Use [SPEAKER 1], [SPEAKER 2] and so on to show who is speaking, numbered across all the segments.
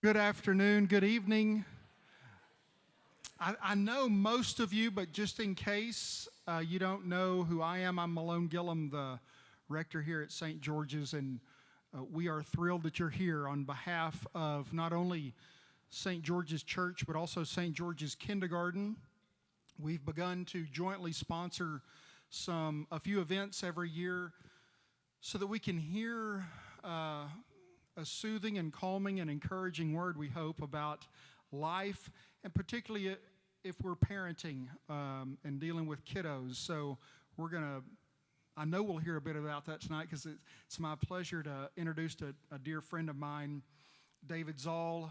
[SPEAKER 1] Good afternoon, good evening. I know most of you, but just in case you don't know who I am, I'm Malone Gillum, the rector here at St. George's, and we are thrilled that you're here on behalf of not only St. George's Church, but also St. George's Kindergarten. We've begun to jointly sponsor a few events every year so that we can hear a soothing and calming and encouraging word, we hope, about life, and particularly if we're parenting and dealing with kiddos. So I know we'll hear a bit about that tonight because it's my pleasure to introduce a dear friend of mine, David Zahl,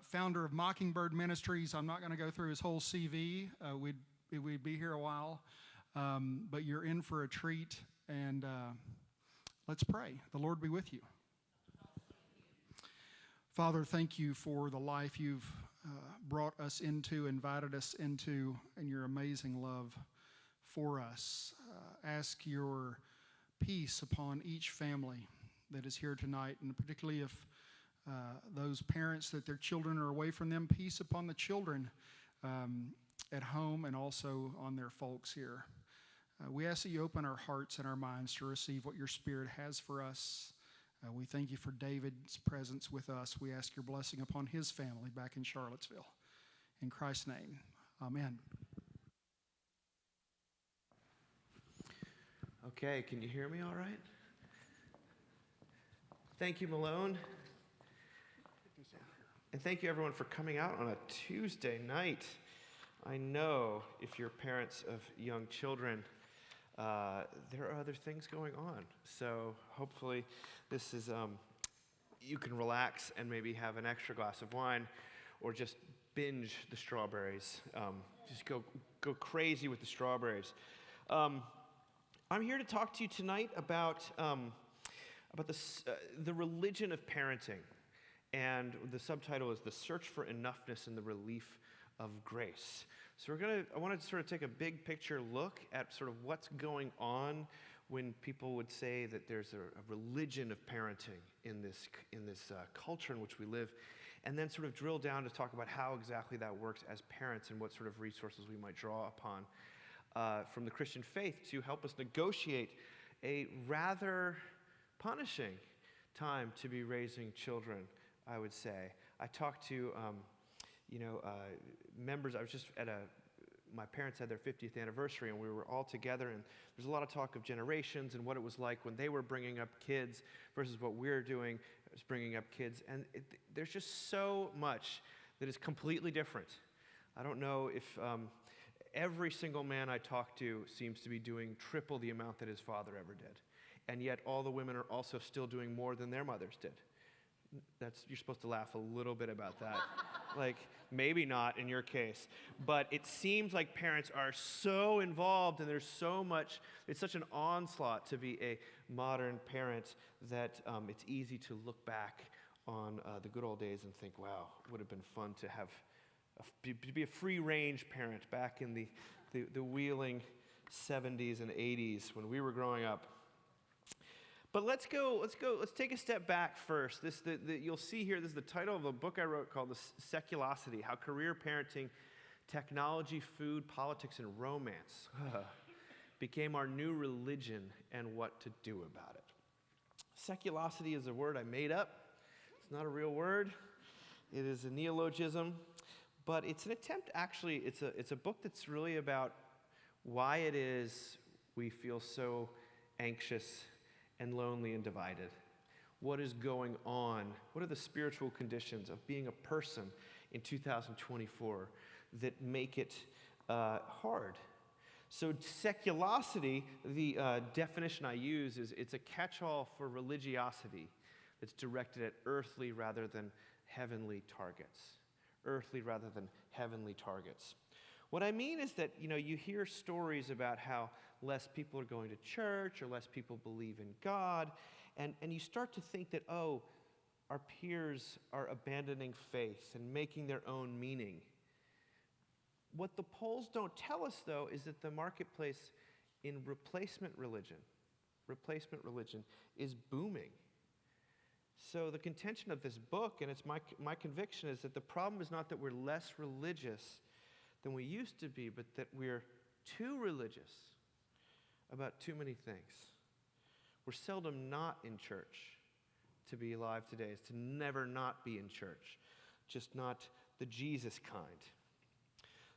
[SPEAKER 1] founder of Mockingbird Ministries. I'm not going to go through his whole CV. We'd be here a while, but you're in for a treat, and let's pray. The Lord be with you. Father, thank you for the life you've brought us into, invited us into, and your amazing love for us. Ask your peace upon each family that is here tonight, and particularly if those parents that their children are away from them, peace upon the children at home and also on their folks here. We ask that you open our hearts and our minds to receive what your Spirit has for us. We thank you for David's presence with us. We ask your blessing upon his family back in Charlottesville. In Christ's name, amen.
[SPEAKER 2] Okay, can you hear me all right? Thank you, Malone. And thank you, everyone, for coming out on a Tuesday night. I know if you're parents of young children, there are other things going on. So hopefully this is, you can relax and maybe have an extra glass of wine or just binge the strawberries. Just go crazy with the strawberries. I'm here to talk to you tonight about the religion of parenting. And the subtitle is The Search for Enoughness and the Relief of Grace. So I want to sort of take a big picture look at sort of what's going on when people would say that there's a religion of parenting in this culture in which we live, and then sort of drill down to talk about how exactly that works as parents and what sort of resources we might draw upon from the Christian faith to help us negotiate a rather punishing time to be raising children, I would say. I talked to members. I was just my parents had their 50th anniversary, and we were all together, and there's a lot of talk of generations and what it was like when they were bringing up kids versus what we're doing as bringing up kids, and there's just so much that is completely different. I don't know if every single man I talk to seems to be doing triple the amount that his father ever did, and yet all the women are also still doing more than their mothers did. You're supposed to laugh a little bit about that. Like, maybe not in your case, but it seems like parents are so involved and there's so much, it's such an onslaught to be a modern parent that it's easy to look back on the good old days and think, wow, it would have been fun to be a free-range parent back in the wheeling 70s and 80s when we were growing up. But let's take a step back first. You'll see here, this is the title of a book I wrote called Seculosity, How Career Parenting, Technology, Food, Politics, and Romance became our new religion and what to do about it. Seculosity is a word I made up. It's not a real word. It is a neologism, but it's an attempt, actually, it's a book that's really about why it is we feel so anxious and lonely and divided. What is going on? What are the spiritual conditions of being a person in 2024 that make it hard? So seculosity, the definition I use is it's a catch-all for religiosity that's directed at earthly rather than heavenly targets. Earthly rather than heavenly targets. What I mean is that, you hear stories about how less people are going to church or less people believe in God, and you start to think that, our peers are abandoning faith and making their own meaning. What the polls don't tell us, though, is that the marketplace in replacement religion is booming. So the contention of this book, and it's my conviction, is that the problem is not that we're less religious than we used to be, but that we're too religious about too many things. We're seldom not in church. To be alive today is to never not be in church, just not the Jesus kind.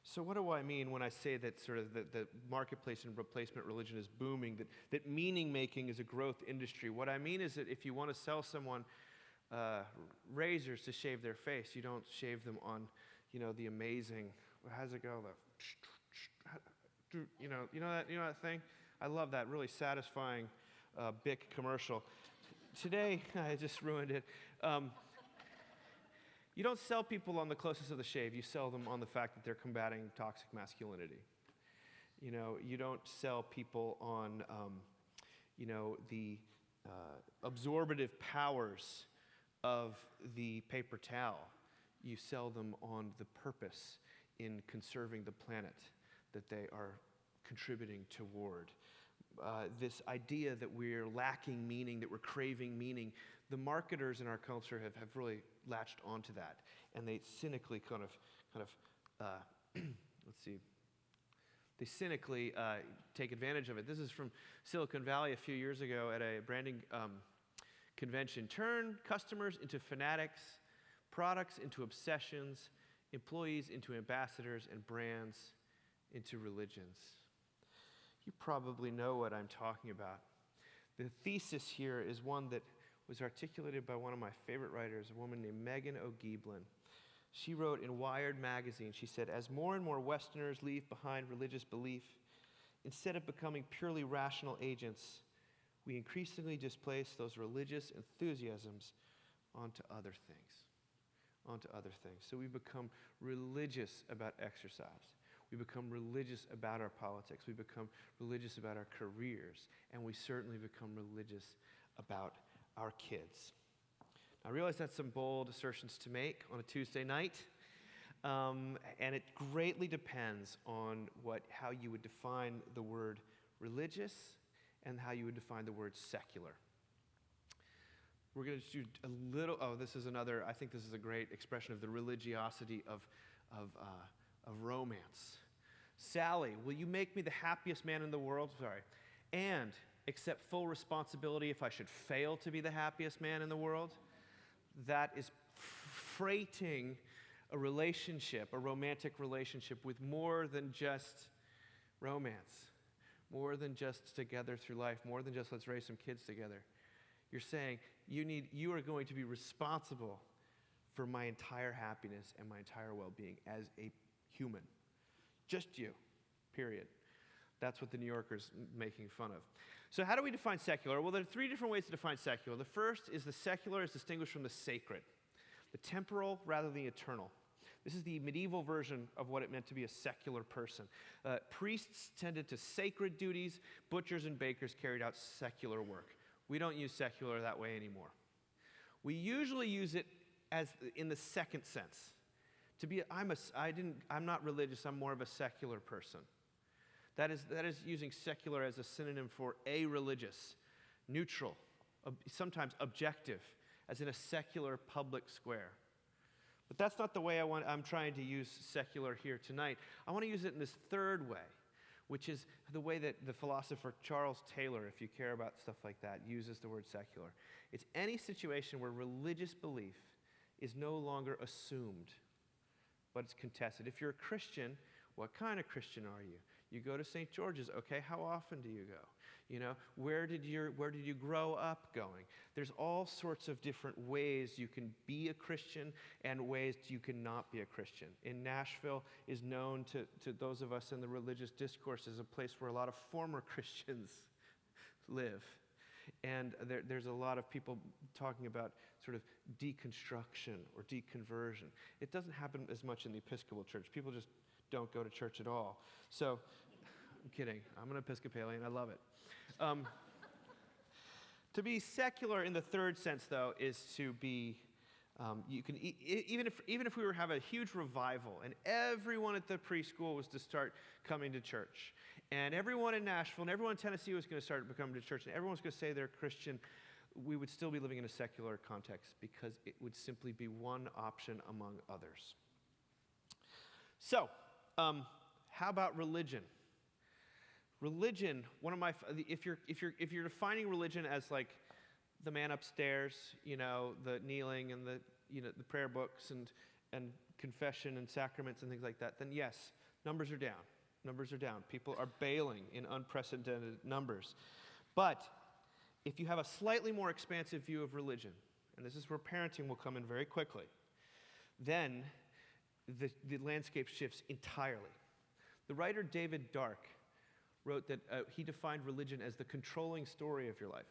[SPEAKER 2] So what do I mean when I say that sort of the marketplace and replacement religion is booming, that meaning-making is a growth industry? What I mean is that if you want to sell someone razors to shave their face, you don't shave them on, the amazing, how's it go? You know that thing? I love that really satisfying Bic commercial. Today, I just ruined it. You don't sell people on the closest of the shave. You sell them on the fact that they're combating toxic masculinity. You don't sell people on, the absorptive powers of the paper towel. You sell them on the purpose in conserving the planet that they are contributing toward. This idea that we're lacking meaning, that we're craving meaning, the marketers in our culture have really latched onto that, and they cynically they cynically take advantage of it. This is from Silicon Valley a few years ago at a branding convention. Turn customers into fanatics, products into obsessions, employees into ambassadors, and brands into religions. You probably know what I'm talking about. The thesis here is one that was articulated by one of my favorite writers, a woman named Megan O'Geeblin. She wrote in Wired magazine, she said, as more and more Westerners leave behind religious belief, instead of becoming purely rational agents, we increasingly displace those religious enthusiasms onto other things. So we become religious about exercise. We become religious about our politics. We become religious about our careers. And we certainly become religious about our kids. I realize that's some bold assertions to make on a Tuesday night. And it greatly depends on how you would define the word religious and how you would define the word secular. We're going to do a little, I think this is a great expression of the religiosity of romance. Sally, will you make me the happiest man in the world? And accept full responsibility if I should fail to be the happiest man in the world? That is freighting a romantic relationship with more than just romance, more than just together through life, more than just let's raise some kids together. You're saying you are going to be responsible for my entire happiness and my entire well-being as a human. Just you, period. That's what the New Yorker's making fun of. So how do we define secular? Well, there are three different ways to define secular. The first is the secular is distinguished from the sacred, the temporal rather than the eternal. This is the medieval version of what it meant to be a secular person. Priests tended to sacred duties. Butchers and bakers carried out secular work. We don't use secular that way anymore. We usually use it as in the second sense. I'm not religious, I'm more of a secular person. That is using secular as a synonym for a-religious, neutral, sometimes objective, as in a secular public square. But that's not the way I'm trying to use secular here tonight. I want to use it in this third way, which is the way that the philosopher Charles Taylor, if you care about stuff like that, uses the word secular. It's any situation where religious belief is no longer assumed, but it's contested. If you're a Christian, what kind of Christian are you? You go to St. George's. Okay, how often do you go? Where did you grow up going? There's all sorts of different ways you can be a Christian and ways you cannot be a Christian. In Nashville is known to those of us in the religious discourse as a place where a lot of former Christians live. And there's a lot of people talking about sort of deconstruction or deconversion. It doesn't happen as much in the Episcopal Church. People just don't go to church at all. So, I'm kidding. I'm an Episcopalian. I love it. To be secular in the third sense, though, is to be, even if we were to have a huge revival and everyone at the preschool was to start coming to church, and everyone in Nashville and everyone in Tennessee was going to start coming to church, and everyone was going to say they're Christian, we would still be living in a secular context because it would simply be one option among others. So, how about religion? Religion, if you're defining religion as like the man upstairs, the kneeling and the prayer books and confession and sacraments and things like that, then yes, numbers are down. Numbers are down. People are bailing in unprecedented numbers. But if you have a slightly more expansive view of religion, and this is where parenting will come in very quickly, then the landscape shifts entirely. The writer David Zahl wrote that he defined religion as the controlling story of your life.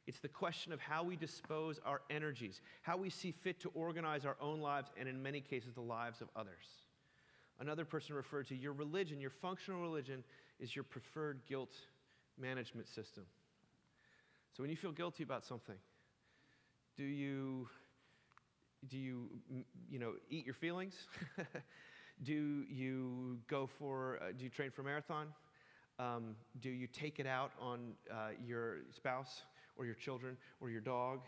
[SPEAKER 2] It's the question of how we dispose our energies, how we see fit to organize our own lives, and in many cases, the lives of others. Another person referred to your religion, your functional religion, is your preferred guilt management system. So when you feel guilty about something, do you eat your feelings? Do you train for a marathon? Do you take it out on your spouse or your children or your dog?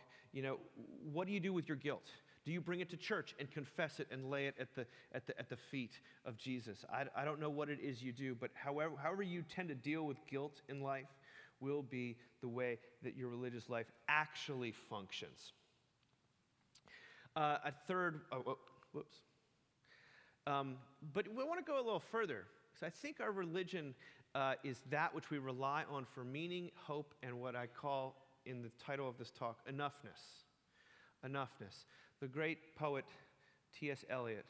[SPEAKER 2] What do you do with your guilt? Do you bring it to church and confess it and lay it at the feet of Jesus? I don't know what it is you do, but however you tend to deal with guilt in life will be the way that your religious life actually functions. But we want to go a little further, because I think our religion is that which we rely on for meaning, hope, and what I call, in the title of this talk, enoughness. Enoughness. The great poet T.S. Eliot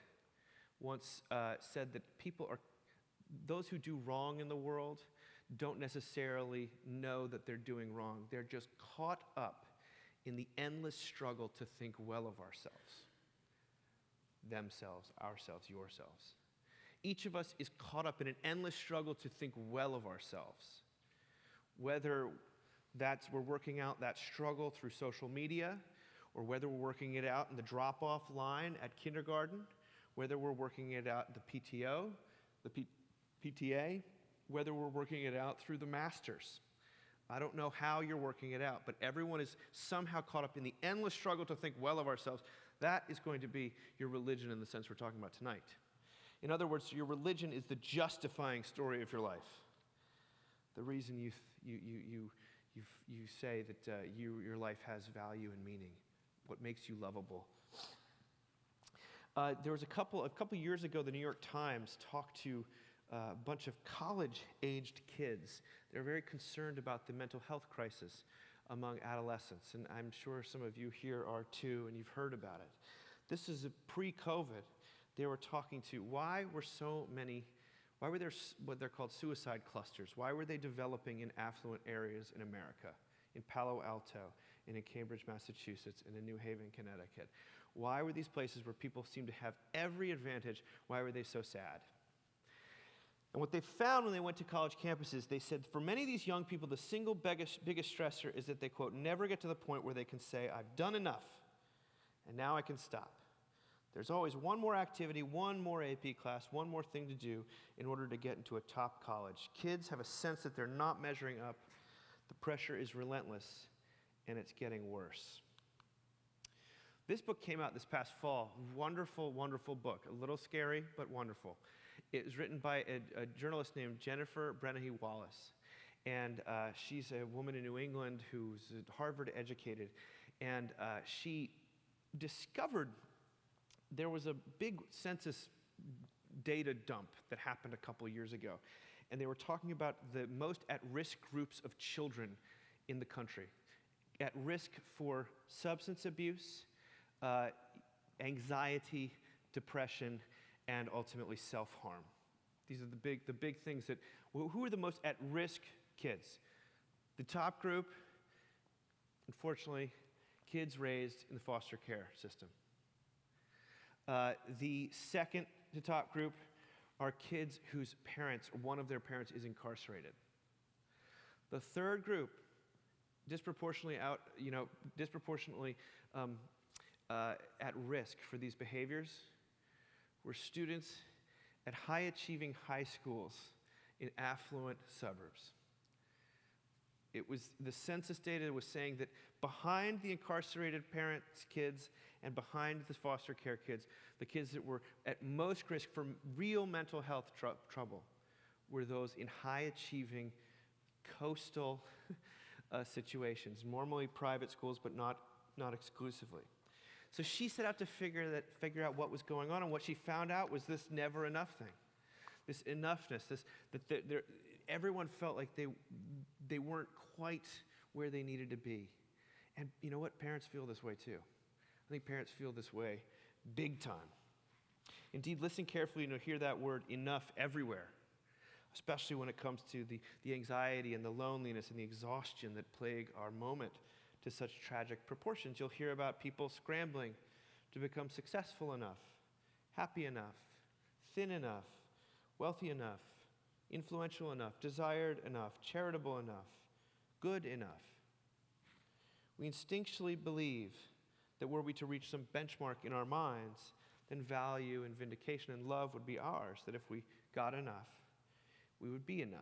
[SPEAKER 2] once said that those who do wrong in the world don't necessarily know that they're doing wrong. They're just caught up in the endless struggle to think well of ourselves. Themselves, ourselves, yourselves. Each of us is caught up in an endless struggle to think well of ourselves. Whether we're working out that struggle through social media, or whether we're working it out in the drop-off line at kindergarten, whether we're working it out at the PTO, the PTA, whether we're working it out through the masters. I don't know how you're working it out, but everyone is somehow caught up in the endless struggle to think well of ourselves. That is going to be your religion in the sense we're talking about tonight. In other words, your religion is the justifying story of your life. The reason you say that your life has value and meaning. What makes you lovable. There was a couple years ago, the New York Times talked to a bunch of college-aged kids. They're very concerned about the mental health crisis among adolescents, and I'm sure some of you here are too, and you've heard about it. This is pre-COVID. They were talking to why were there what they're called suicide clusters? Why were they developing in affluent areas in America, in Palo Alto, and in Cambridge, Massachusetts, and in New Haven, Connecticut? Why were these places where people seemed to have every advantage, why were they so sad? And what they found when they went to college campuses, they said for many of these young people, the single biggest stressor is that they, quote, never get to the point where they can say, I've done enough, and now I can stop. There's always one more activity, one more AP class, one more thing to do in order to get into a top college. Kids have a sense that they're not measuring up. The pressure is relentless, and it's getting worse. This book came out this past fall. Wonderful, wonderful book. A little scary, but wonderful. It was written by a journalist named Jennifer Brennan Wallace. And she's a woman in New England who's Harvard educated. And she discovered there was a big census data dump that happened a couple years ago. And they were talking about the most at-risk groups of children in the country. At risk for substance abuse, anxiety, depression, and ultimately self-harm. These are the big things that, who are the most at-risk kids? The top group, unfortunately, kids raised in the foster care system. The second to top group are kids whose parents, or one of their parents, is incarcerated. The third group, disproportionately at risk for these behaviors, were students at high-achieving high schools in affluent suburbs. The census data was saying that behind the incarcerated parents' kids and behind the foster care kids, the kids that were at most risk for real mental health trouble were those in high-achieving coastal situations, normally private schools, but not exclusively. So she set out to figure out what was going on, and what she found out was this never enough thing, this enoughness, everyone felt like they weren't quite where they needed to be. And you know what? Parents feel this way too. I think parents feel this way big time. Indeed, listen carefully and you'll hear that word enough everywhere, especially when it comes to the anxiety and the loneliness and the exhaustion that plague our moment to such tragic proportions. You'll hear about people scrambling to become successful enough, happy enough, thin enough, wealthy enough, influential enough, desired enough, charitable enough, good enough. We instinctually believe that were we to reach some benchmark in our minds, then value and vindication and love would be ours, that if we got enough, we would be enough.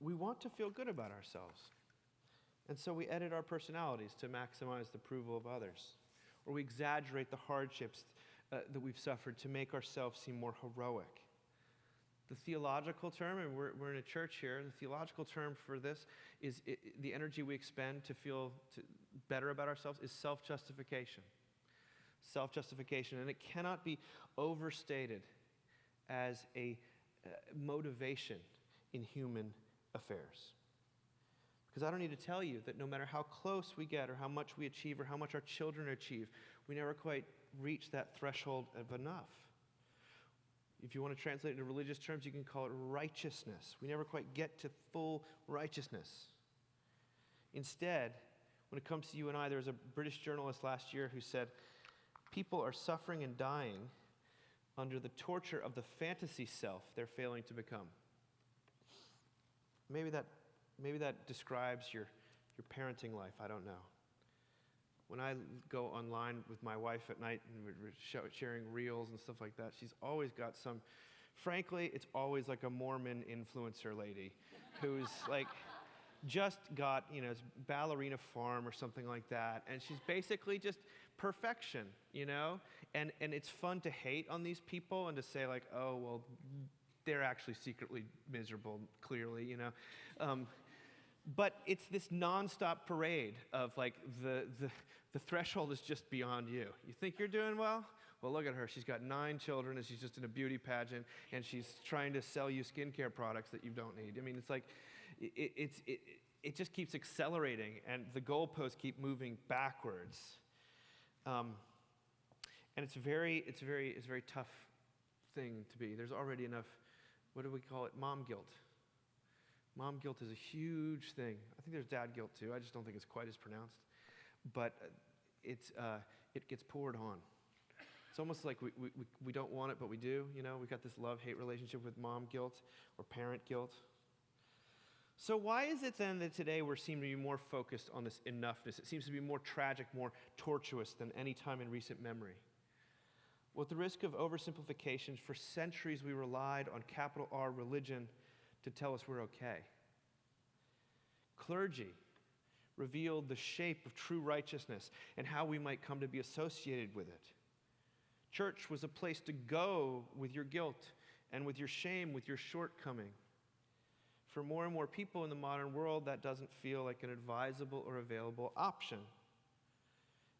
[SPEAKER 2] We want to feel good about ourselves, and so we edit our personalities to maximize the approval of others, or we exaggerate the hardships that we've suffered to make ourselves seem more heroic. The theological term, and we're in a church here, the theological term for this is the energy we expend to feel better about ourselves is self-justification. Self-justification, and it cannot be overstated as a motivation in human affairs. Because I don't need to tell you that no matter how close we get or how much we achieve or how much our children achieve, we never quite reach that threshold of enough. If you want to translate it into religious terms, you can call it righteousness. We never quite get to full righteousness. Instead, when it comes to you and I, there was a British journalist last year who said, people are suffering and dying under the torture of the fantasy self they're failing to become. Maybe that describes your parenting life. I don't know. When I go online with my wife at night and we're sharing reels and stuff like that, she's always got some, frankly, it's always like a Mormon influencer lady who's like just got, ballerina farm or something like that. And she's basically just perfection, And it's fun to hate on these people and to say like, oh, well, they're actually secretly miserable, clearly, But it's this nonstop parade of like the threshold is just beyond you. You think you're doing well? Well, look at her. She's got 9 children and she's just in a beauty pageant and she's trying to sell you skincare products that you don't need. I mean, it's like it just keeps accelerating and the goalposts keep moving backwards. And it's a very tough thing to be. There's already enough. What do we call it? Mom guilt. Mom guilt is a huge thing. I think there's dad guilt too. I just don't think it's quite as pronounced. But it gets poured on. It's almost like we don't want it, but we do. We've got this love-hate relationship with mom guilt or parent guilt. So why is it then that today we seem to be more focused on this enoughness? It seems to be more tragic, more tortuous than any time in recent memory. Well, at the risk of oversimplifications, for centuries we relied on capital R religion to tell us we're okay. Clergy revealed the shape of true righteousness and how we might come to be associated with it. Church was a place to go with your guilt and with your shame, with your shortcoming. For more and more people in the modern world, that doesn't feel like an advisable or available option.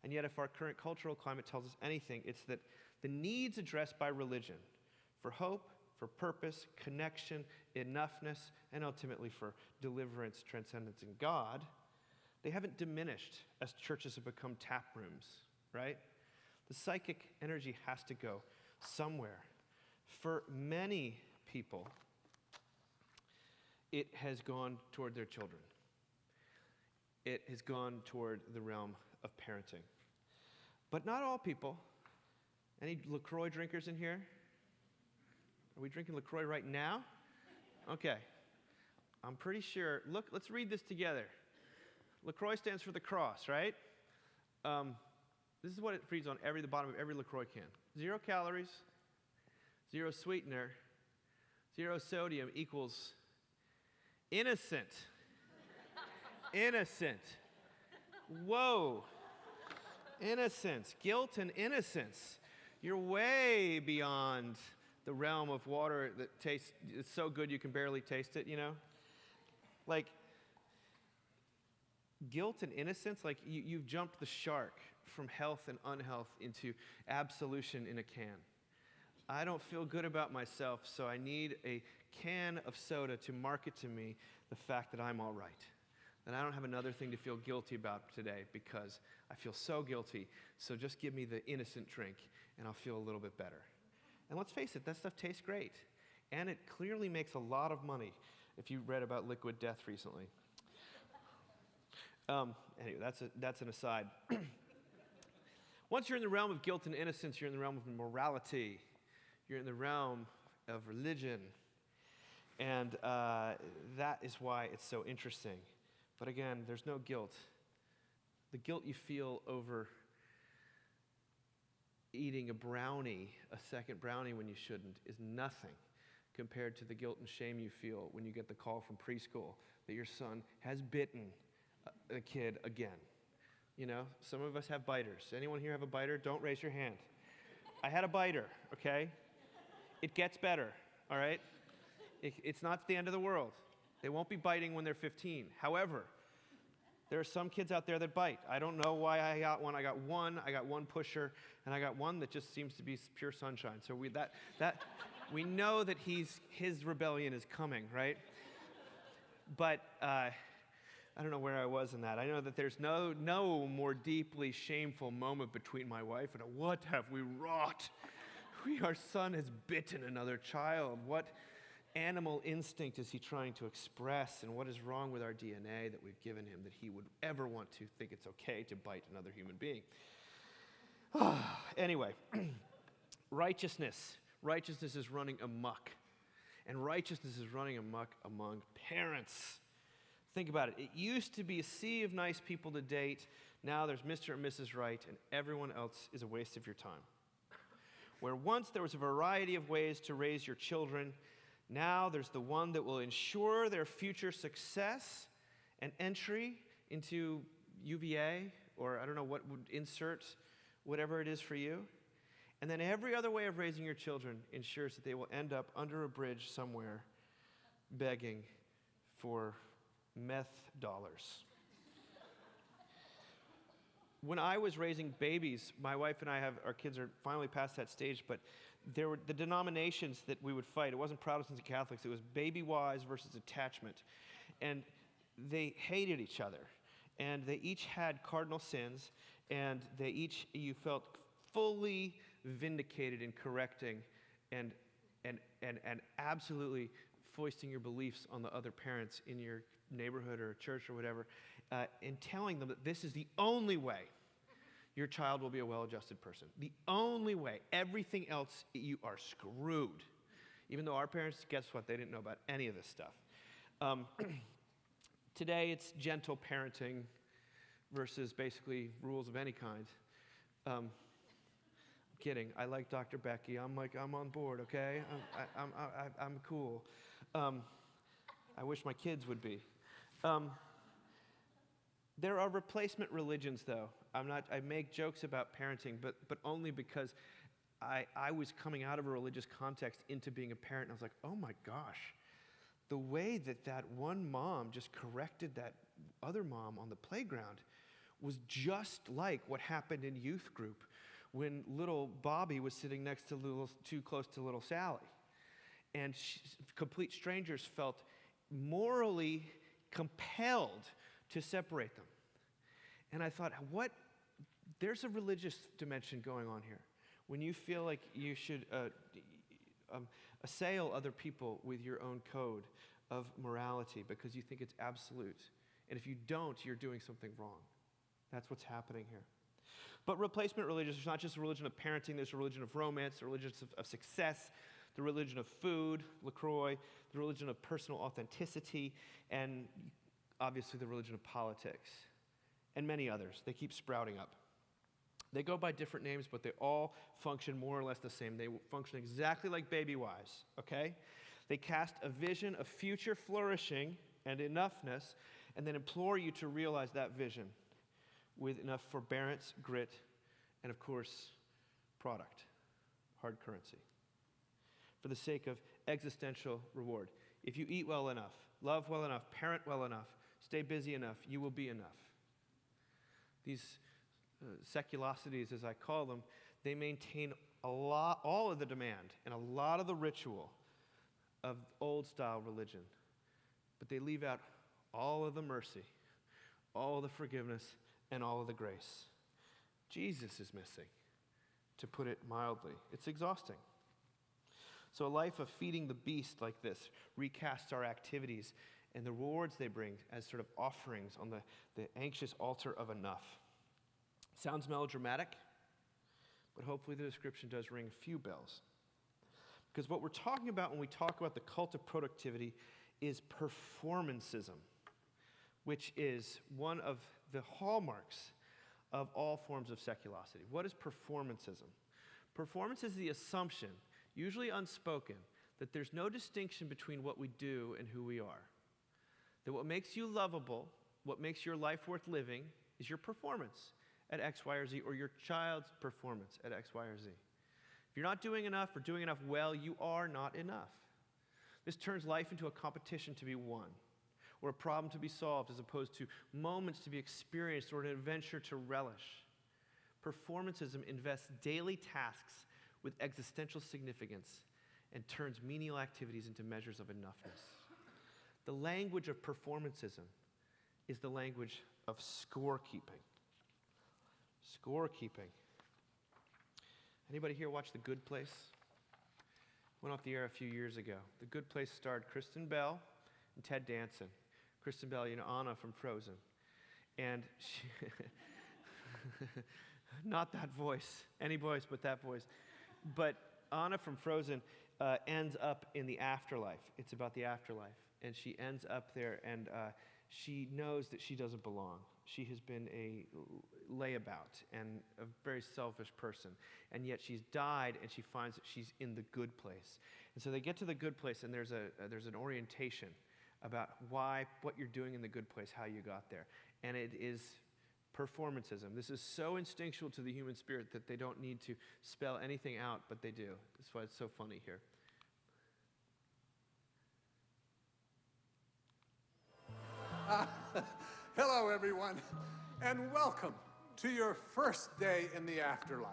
[SPEAKER 2] And yet, if our current cultural climate tells us anything, it's that the needs addressed by religion for hope, for purpose, connection, enoughness, and ultimately for deliverance, transcendence, in God, they haven't diminished as churches have become tap rooms, right? The psychic energy has to go somewhere. For many people, it has gone toward their children. It has gone toward the realm of parenting. But not all people. Any LaCroix drinkers in here? Are we drinking LaCroix right now? Okay. I'm pretty sure. Look, let's read this together. LaCroix stands for the cross, right? This is what it reads on the bottom of every LaCroix can. 0 calories, 0 sweetener, 0 sodium equals Innocent. Innocent. Whoa. Innocence. Guilt and innocence. You're way beyond the realm of water that tastes, it's so good you can barely taste it, you know? Like, guilt and innocence, like you've jumped the shark from health and unhealth into absolution in a can. I don't feel good about myself, so I need a can of soda to market to me the fact that I'm all right. And I don't have another thing to feel guilty about today because I feel so guilty. So just give me the innocent drink and I'll feel a little bit better. And let's face it, that stuff tastes great. And it clearly makes a lot of money if you read about liquid death recently. Anyway, that's an aside. Once you're in the realm of guilt and innocence, you're in the realm of morality. You're in the realm of religion. And that is why it's so interesting. But again, there's no guilt. The guilt you feel over eating a brownie, a second brownie when you shouldn't, is nothing compared to the guilt and shame you feel when you get the call from preschool that your son has bitten a kid again. You know, some of us have biters. Anyone here have a biter? Don't raise your hand. I had a biter, okay? It gets better, all right? It's not the end of the world. They won't be biting when they're 15. However, there are some kids out there that bite. I don't know why I got one. I got one pusher, and I got one that just seems to be pure sunshine. So we know that his rebellion is coming, right? But I don't know where I was in that. I know that there's no more deeply shameful moment between my wife and what have we wrought? Our son has bitten another child. What animal instinct is he trying to express, and what is wrong with our DNA that we've given him that he would ever want to think it's okay to bite another human being? Anyway, righteousness. Righteousness is running amok. And righteousness is running amok among parents. Think about it. It used to be a sea of nice people to date. Now there's Mr. and Mrs. Right, and everyone else is a waste of your time. Where once there was a variety of ways to raise your children, now there's the one that will ensure their future success and entry into UVA, or I don't know what would insert whatever it is for you. And then every other way of raising your children ensures that they will end up under a bridge somewhere begging for meth dollars. When I was raising babies, my wife and our kids are finally past that stage, but there were the denominations that we would fight. It wasn't Protestants and Catholics. It was baby-wise versus attachment. And they hated each other. And they each had cardinal sins, and you felt fully vindicated in correcting and absolutely foisting your beliefs on the other parents in your neighborhood or church or whatever, and telling them that this is the only way your child will be a well-adjusted person. The only way. Everything else, you are screwed. Even though our parents, guess what? They didn't know about any of this stuff. Today, it's gentle parenting versus basically rules of any kind. I'm kidding. I like Dr. Becky. I'm on board, okay? I'm cool. I wish my kids would be. There are replacement religions, though. I make jokes about parenting, but only because I was coming out of a religious context into being a parent, and I was like, oh my gosh, the way that one mom just corrected that other mom on the playground was just like what happened in youth group when little Bobby was sitting next to too close to little Sally. And complete strangers felt morally compelled to separate them. And I thought, there's a religious dimension going on here. When you feel like you should assail other people with your own code of morality because you think it's absolute. And if you don't, you're doing something wrong. That's what's happening here. But replacement religions, there's not just a religion of parenting, there's a religion of romance, a religion of success, the religion of food, LaCroix, the religion of personal authenticity, and obviously the religion of politics, and many others. They keep sprouting up. They go by different names, but they all function more or less the same. They function exactly like baby wise, okay? They cast a vision of future flourishing and enoughness, and then implore you to realize that vision with enough forbearance, grit, and of course, product, hard currency, for the sake of existential reward. If you eat well enough, love well enough, parent well enough, stay busy enough, you will be enough. These seculosities, as I call them, they maintain all of the demand and a lot of the ritual of old-style religion, but they leave out all of the mercy, all of the forgiveness, and all of the grace. Jesus is missing, to put it mildly. It's exhausting. So a life of feeding the beast like this recasts our activities and the rewards they bring as sort of offerings on the anxious altar of enough. Sounds melodramatic, but hopefully the description does ring a few bells. Because what we're talking about when we talk about the cult of productivity is performancism, which is one of the hallmarks of all forms of seculosity. What is performancism? Performance is the assumption, usually unspoken, that there's no distinction between what we do and who we are. That what makes you lovable, what makes your life worth living, is your performance at X, Y, or Z, or your child's performance at X, Y, or Z. If you're not doing enough or doing enough well, you are not enough. This turns life into a competition to be won, or a problem to be solved, as opposed to moments to be experienced or an adventure to relish. Performancism invests daily tasks with existential significance and turns menial activities into measures of enoughness. The language of performancism is the language of scorekeeping. Scorekeeping. Anybody here watch The Good Place? Went off the air a few years ago. The Good Place starred Kristen Bell and Ted Danson. Kristen Bell, Anna from Frozen. And she, not that voice, any voice but that voice. But Anna from Frozen ends up in the afterlife. It's about the afterlife. And she ends up there, and she knows that she doesn't belong. She has been a layabout and a very selfish person. And yet she's died, and she finds that she's in the good place. And so they get to the good place, and there's an orientation about what you're doing in the good place, how you got there. And it is performancism. This is so instinctual to the human spirit that they don't need to spell anything out, but they do. That's why it's so funny here.
[SPEAKER 3] Hello, everyone, and welcome to your first day in the afterlife.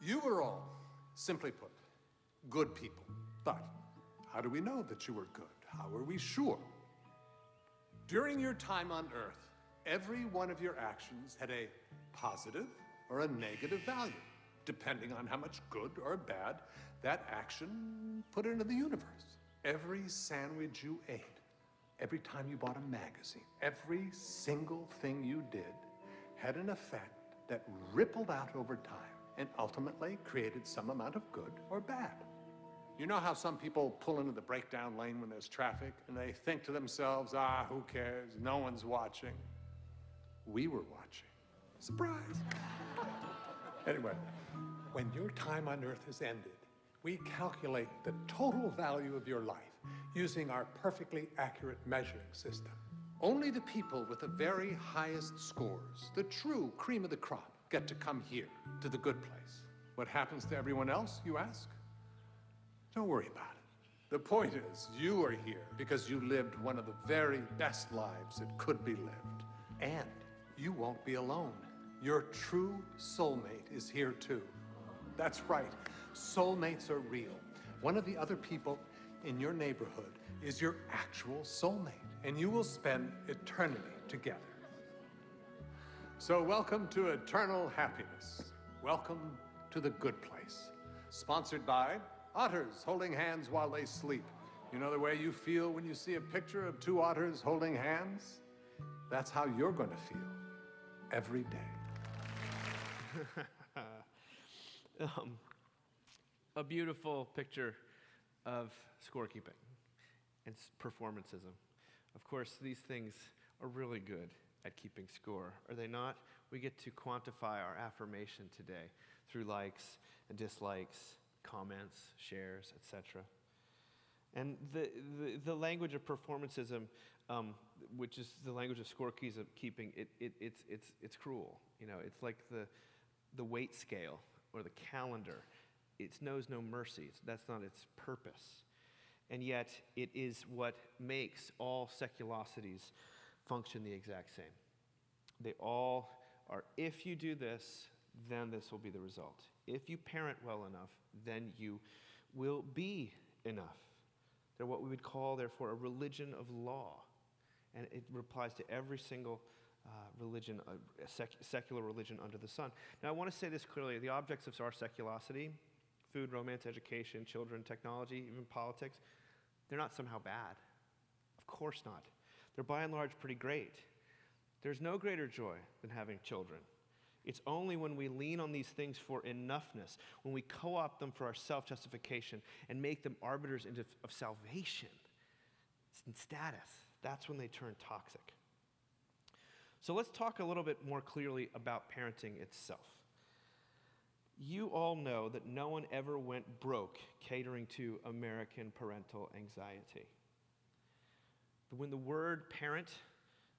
[SPEAKER 3] You were all, simply put, good people. But how do we know that you were good? How are we sure? During your time on Earth, every one of your actions had a positive or a negative value, depending on how much good or bad that action put into the universe. Every sandwich you ate, every time you bought a magazine, every single thing you did had an effect that rippled out over time and ultimately created some amount of good or bad. You know how some people pull into the breakdown lane when there's traffic and they think to themselves, who cares? No one's watching. We were watching. Surprise. Anyway, when your time on Earth has ended, we calculate the total value of your life using our perfectly accurate measuring system. Only the people with the very highest scores, the true cream of the crop, get to come here, to the good place. What happens to everyone else, you ask? Don't worry about it. The point is, you are here because you lived one of the very best lives that could be lived. And you won't be alone. Your true soulmate is here too. That's right, soulmates are real. One of the other people in your neighborhood is your actual soulmate, and you will spend eternity together. So welcome to eternal happiness. Welcome to the good place. Sponsored by otters holding hands while they sleep. You know the way you feel when you see a picture of two otters holding hands? That's how you're going to feel every day.
[SPEAKER 2] A beautiful picture of scorekeeping and performancism. Of course, these things are really good at keeping score, are they not? We get to quantify our affirmation today through likes and dislikes, comments, shares, etc. And the language of performancism which is the language of scorekeeping, it's cruel. You know, it's like the weight scale or the calendar. It knows no mercy. That's not its purpose. And yet, it is what makes all seculosities function the exact same. They all are, if you do this, then this will be the result. If you parent well enough, then you will be enough. They're what we would call, therefore, a religion of law. And it applies to every single religion, secular religion under the sun. Now, I want to say this clearly. The objects of our seculosity, food, romance, education, children, technology, even politics, they're not somehow bad. Of course not. They're by and large pretty great. There's no greater joy than having children. It's only when we lean on these things for enoughness, when we co-opt them for our self-justification and make them arbiters of salvation and status, that's when they turn toxic. So let's talk a little bit more clearly about parenting itself. You all know that no one ever went broke catering to American parental anxiety. When the word parent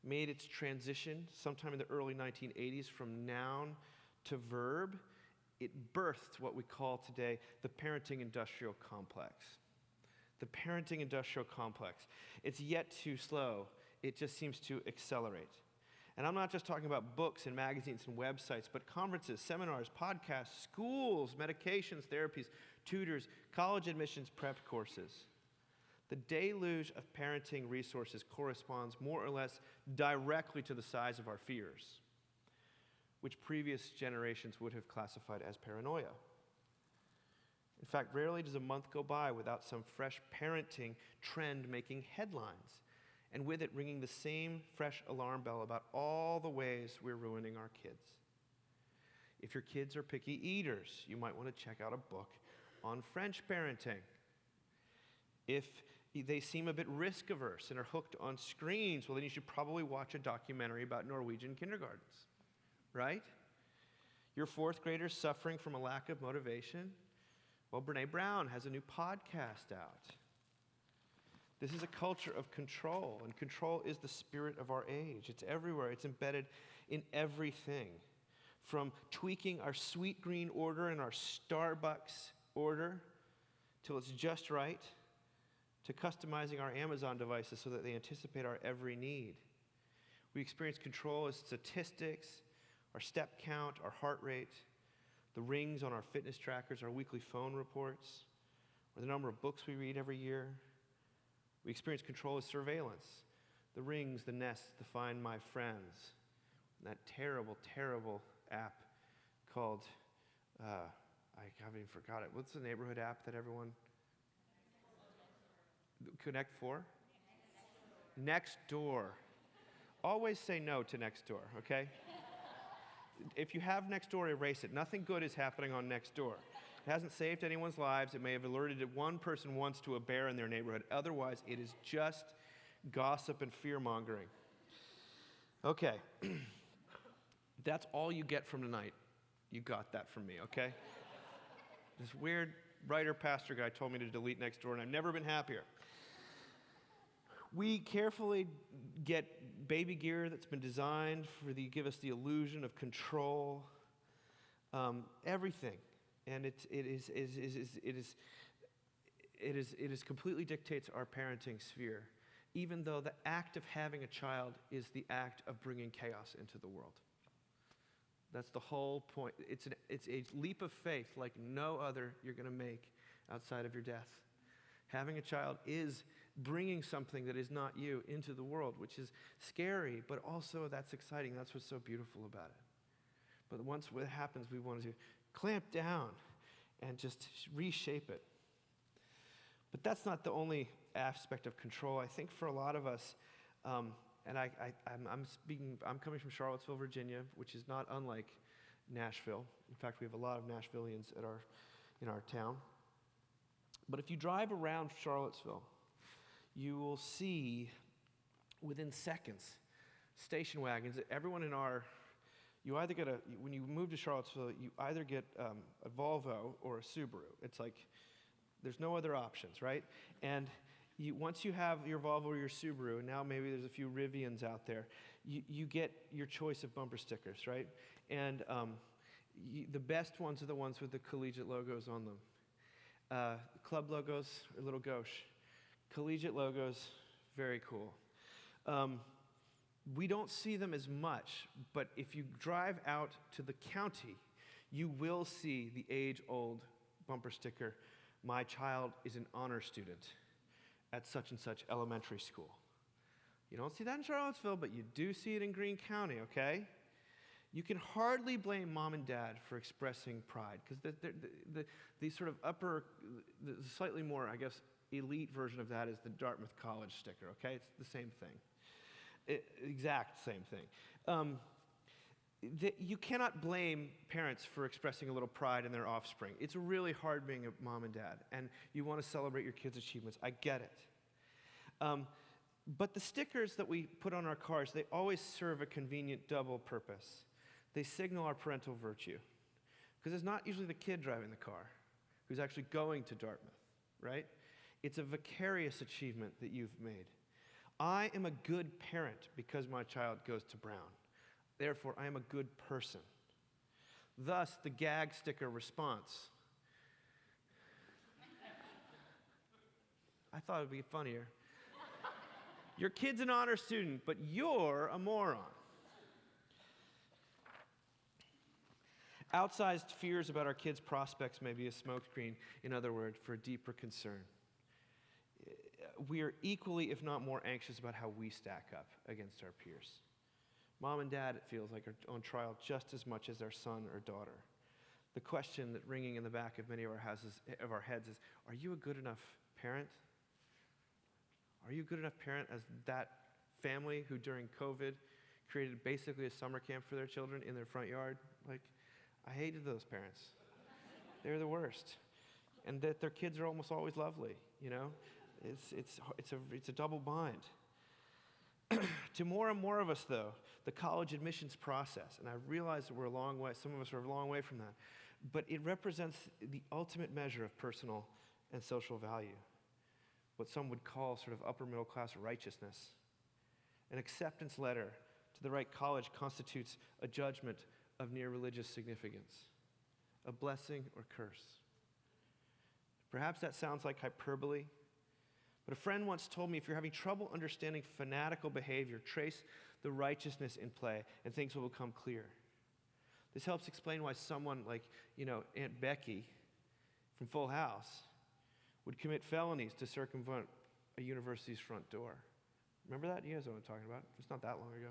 [SPEAKER 2] made its transition sometime in the early 1980s from noun to verb, it birthed what we call today the parenting industrial complex. The parenting industrial complex. It's yet too slow. It just seems to accelerate. And I'm not just talking about books and magazines and websites, but conferences, seminars, podcasts, schools, medications, therapies, tutors, college admissions prep courses. The deluge of parenting resources corresponds more or less directly to the size of our fears, which previous generations would have classified as paranoia. In fact, rarely does a month go by without some fresh parenting trend making headlines, and with it ringing the same fresh alarm bell about all the ways we're ruining our kids. If your kids are picky eaters, you might want to check out a book on French parenting. If they seem a bit risk-averse and are hooked on screens, well, then you should probably watch a documentary about Norwegian kindergartens, right? Your fourth graders suffering from a lack of motivation? Well, Brene Brown has a new podcast out. This is a culture of control, and control is the spirit of our age. It's everywhere. It's embedded in everything, from tweaking our sweet green order and our Starbucks order till it's just right, to customizing our Amazon devices so that they anticipate our every need. We experience control as statistics, our step count, our heart rate, the rings on our fitness trackers, our weekly phone reports, or the number of books we read every year. We experience control as surveillance, the rings, the Nest, the Find My Friends, and that terrible, terrible app called, I haven't even forgot it. What's the neighborhood app that everyone? Connect 4? Nextdoor. Always say no to Nextdoor, okay? If you have Nextdoor, erase it. Nothing good is happening on Nextdoor. It hasn't saved anyone's lives. It may have alerted one person once to a bear in their neighborhood. Otherwise, it is just gossip and fear-mongering. Okay. That's all you get from tonight. You got that from me, okay? This weird writer pastor guy told me to delete Nextdoor, and I've never been happier. We carefully get baby gear that's been designed give us the illusion of control, everything, and it completely dictates our parenting sphere, even though the act of having a child is the act of bringing chaos into the world. That's the whole point. It's a leap of faith like no other you're going to make outside of your death. Having a child is bringing something that is not you into the world, which is scary, but also that's exciting. That's what's so beautiful about it. But once it happens, we want to clamp down and just reshape it. But that's not the only aspect of control. I think for a lot of us, and I'm coming from Charlottesville, Virginia, which is not unlike Nashville. In fact, we have a lot of Nashvillians in our town. But if you drive around Charlottesville, you will see within seconds station wagons. Everyone you either get when you move to Charlottesville, you either get a Volvo or a Subaru. It's like there's no other options, right? And Once you have your Volvo or your Subaru, and now maybe there's a few Rivians out there, you get your choice of bumper stickers, right? And the best ones are the ones with the collegiate logos on them. Club logos are a little gauche. Collegiate logos, very cool. We don't see them as much, but if you drive out to the county, you will see the age-old bumper sticker, "My child is an honor student at such and such elementary school." You don't see that in Charlottesville, but you do see it in Greene County, okay? You can hardly blame mom and dad for expressing pride, because the sort of the slightly more, I guess, elite version of that is the Dartmouth College sticker, okay? It's the same thing. Exact same thing. You cannot blame parents for expressing a little pride in their offspring. It's really hard being a mom and dad, and you want to celebrate your kids' achievements. I get it. But the stickers that we put on our cars, they always serve a convenient double purpose. They signal our parental virtue, because it's not usually the kid driving the car who's actually going to Dartmouth, right? It's a vicarious achievement that you've made. I am a good parent because my child goes to Brown. Therefore, I am a good person. Thus, the gag sticker response. I thought it would be funnier. Your kid's an honor student, but you're a moron. Outsized fears about our kids' prospects may be a smokescreen, in other words, for a deeper concern. We are equally, if not more, anxious about how we stack up against our peers. Mom and dad, it feels like, are on trial just as much as their son or daughter. The question that ringing in the back of many of our heads is, are you a good enough parent? Are you a good enough parent as that family who during COVID created basically a summer camp for their children in their front yard? Like, I hated those parents. They're the worst. And that their kids are almost always lovely, you know? It's a double bind. To more and more of us, though, the college admissions process, and I realize that we're a long way, some of us are a long way from that, but it represents the ultimate measure of personal and social value, what some would call sort of upper middle class righteousness. An acceptance letter to the right college constitutes a judgment of near religious significance, a blessing or curse. Perhaps that sounds like hyperbole, but a friend once told me, if you're having trouble understanding fanatical behavior, trace the righteousness in play and things will become clear. This helps explain why someone like, Aunt Becky from Full House would commit felonies to circumvent a university's front door. Remember that? You guys know what I'm talking about. It's not that long ago.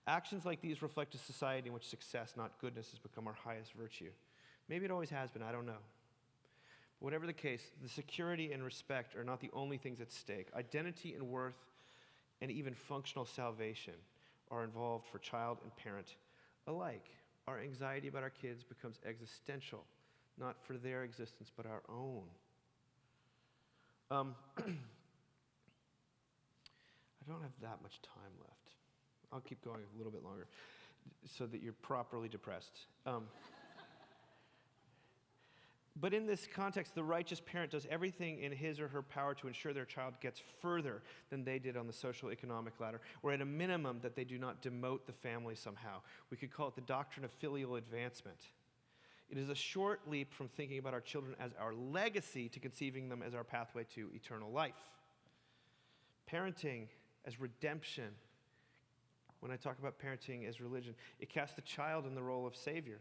[SPEAKER 2] Actions like these reflect a society in which success, not goodness, has become our highest virtue. Maybe it always has been, I don't know. But whatever the case, the security and respect are not the only things at stake. Identity and worth and even functional salvation are involved for child and parent alike. Our anxiety about our kids becomes existential, not for their existence, but our own. I don't have that much time left. I'll keep going a little bit longer so that you're properly depressed. But in this context, the righteous parent does everything in his or her power to ensure their child gets further than they did on the social economic ladder, or at a minimum that they do not demote the family somehow. We could call it the doctrine of filial advancement. It is a short leap from thinking about our children as our legacy to conceiving them as our pathway to eternal life. Parenting as redemption. When I talk about parenting as religion, it casts the child in the role of savior.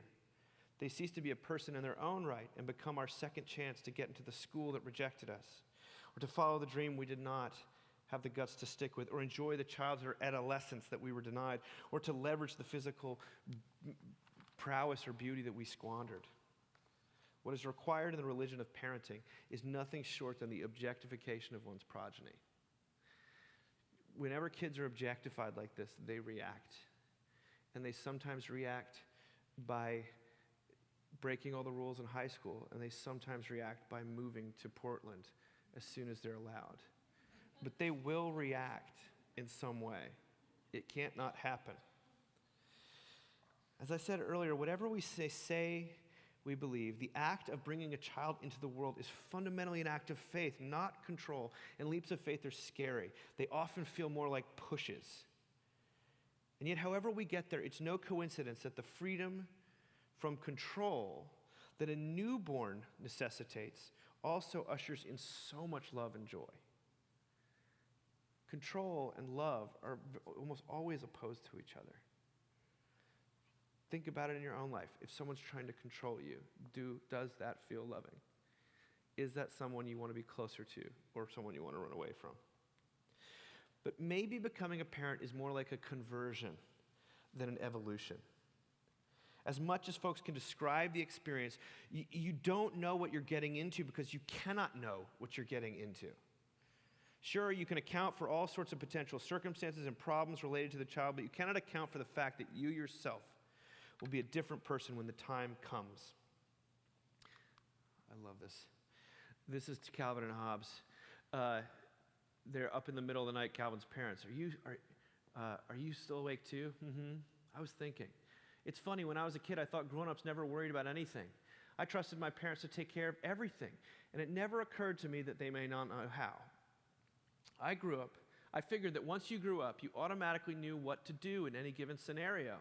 [SPEAKER 2] They cease to be a person in their own right and become our second chance to get into the school that rejected us, or to follow the dream we did not have the guts to stick with, or enjoy the childhood or adolescence that we were denied, or to leverage the physical prowess or beauty that we squandered. What is required in the religion of parenting is nothing short than the objectification of one's progeny. Whenever kids are objectified like this, they react. And they sometimes react by breaking all the rules in high school, and they sometimes react by moving to Portland as soon as they're allowed. But they will react in some way. It can't not happen. As I said earlier, whatever we say we believe, the act of bringing a child into the world is fundamentally an act of faith, not control. And leaps of faith are scary. They often feel more like pushes. And yet, however we get there, it's no coincidence that the freedom from control that a newborn necessitates also ushers in so much love and joy. Control and love are almost always opposed to each other. Think about it in your own life. If someone's trying to control you, does that feel loving? Is that someone you want to be closer to or someone you want to run away from? But maybe becoming a parent is more like a conversion than an evolution. As much as folks can describe the experience, you don't know what you're getting into because you cannot know what you're getting into. Sure, you can account for all sorts of potential circumstances and problems related to the child, but you cannot account for the fact that you yourself will be a different person when the time comes. I love this. This is to Calvin and Hobbes. They're up in the middle of the night, Calvin's parents. Are you still awake too? Mm-hmm. I was thinking. It's funny, when I was a kid, I thought grown-ups never worried about anything. I trusted my parents to take care of everything, and it never occurred to me that they may not know how. I figured that once you grew up, you automatically knew what to do in any given scenario.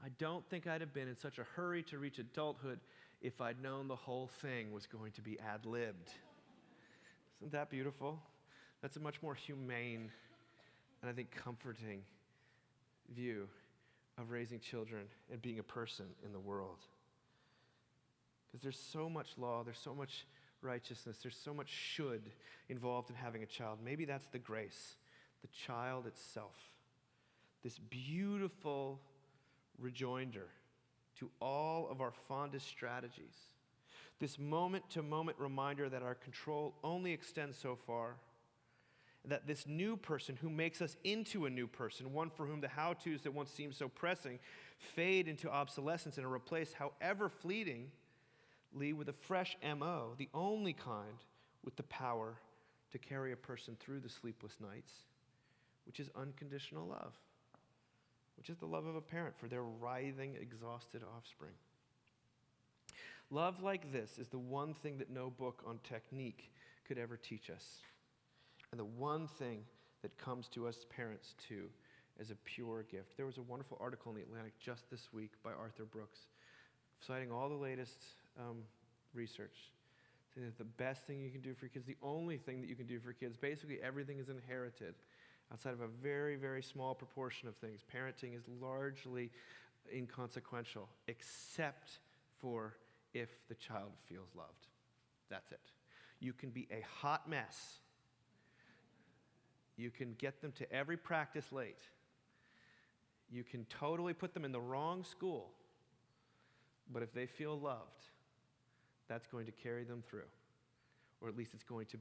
[SPEAKER 2] I don't think I'd have been in such a hurry to reach adulthood if I'd known the whole thing was going to be ad-libbed. Isn't that beautiful? That's a much more humane and I think comforting view of raising children and being a person in the world. Because there's so much law, there's so much righteousness, there's so much should involved in having a child. Maybe that's the grace, the child itself. This beautiful rejoinder to all of our fondest strategies. This moment-to-moment reminder that our control only extends so far. That this new person who makes us into a new person, one for whom the how-tos that once seemed so pressing fade into obsolescence and are replaced, however fleetingly, with a fresh MO, the only kind with the power to carry a person through the sleepless nights, which is unconditional love, which is the love of a parent for their writhing, exhausted offspring. Love like this is the one thing that no book on technique could ever teach us. And the one thing that comes to us parents, too, as a pure gift. There was a wonderful article in The Atlantic just this week by Arthur Brooks, citing all the latest research, saying that the best thing you can do for your kids, the only thing that you can do for kids, basically everything is inherited outside of a very, very small proportion of things. Parenting is largely inconsequential, except for if the child feels loved. That's it. You can be a hot mess. You can get them to every practice late. You can totally put them in the wrong school. But if they feel loved, that's going to carry them through. Or at least it's going to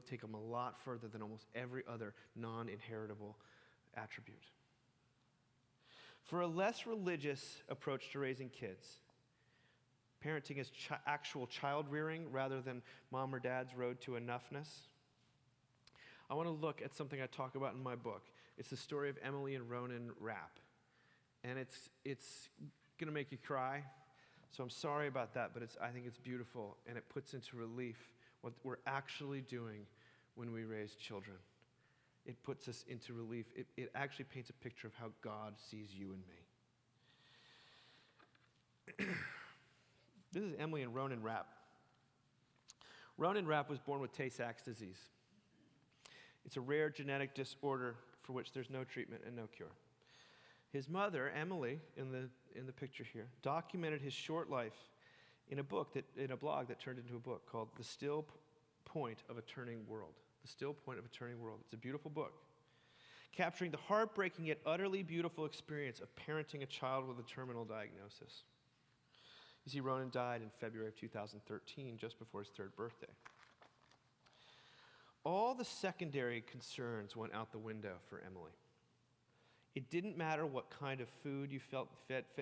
[SPEAKER 2] take them a lot further than almost every other non-inheritable attribute. For a less religious approach to raising kids, parenting is actual child rearing rather than mom or dad's road to enoughness, I want to look at something I talk about in my book. It's the story of Emily and Ronan Rapp. And it's going to make you cry. So I'm sorry about that, but I think it's beautiful, and it puts into relief what we're actually doing when we raise children. It puts us into relief. It actually paints a picture of how God sees you and me. This is Emily and Ronan Rapp. Ronan Rapp was born with Tay-Sachs disease. It's a rare genetic disorder for which there's no treatment and no cure. His mother, Emily, in the picture here, documented his short life in a blog that turned into a book called The Still Point of a Turning World. The Still Point of a Turning World. It's a beautiful book, capturing the heartbreaking yet utterly beautiful experience of parenting a child with a terminal diagnosis. You see, Ronan died in February of 2013, just before his third birthday. All the secondary concerns went out the window for Emily. It didn't matter what kind of food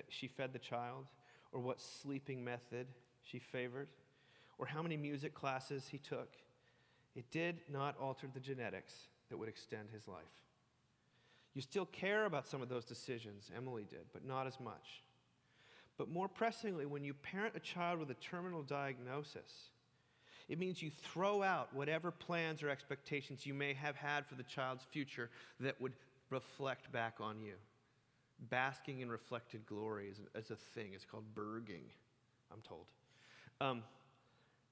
[SPEAKER 2] she fed the child, or what sleeping method she favored, or how many music classes he took. It did not alter the genetics that would extend his life. You still care about some of those decisions, Emily did, but not as much. But more pressingly, when you parent a child with a terminal diagnosis, it means you throw out whatever plans or expectations you may have had for the child's future that would reflect back on you. Basking in reflected glory is a thing. It's called berging, I'm told.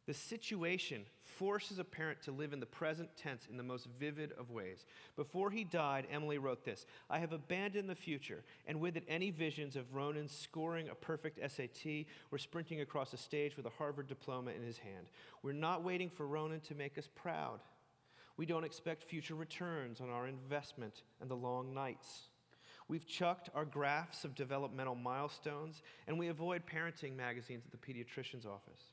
[SPEAKER 2] The situation forces a parent to live in the present tense in the most vivid of ways. Before he died, Emily wrote this: "I have abandoned the future, and with it any visions of Ronan scoring a perfect SAT or sprinting across a stage with a Harvard diploma in his hand. We're not waiting for Ronan to make us proud. We don't expect future returns on our investment and the long nights. We've chucked our graphs of developmental milestones, and we avoid parenting magazines at the pediatrician's office.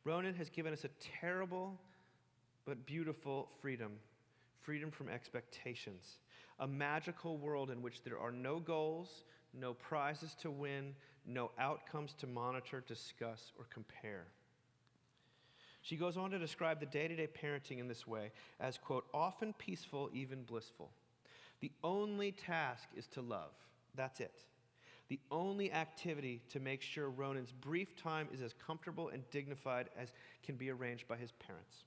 [SPEAKER 2] Ronan has given us a terrible but beautiful freedom from expectations, a magical world in which there are no goals, no prizes to win, no outcomes to monitor, discuss, or compare." She goes on to describe the day-to-day parenting in this way as, quote, "often peaceful, even blissful. The only task is to love. That's it. The only activity to make sure Ronan's brief time is as comfortable and dignified as can be arranged by his parents."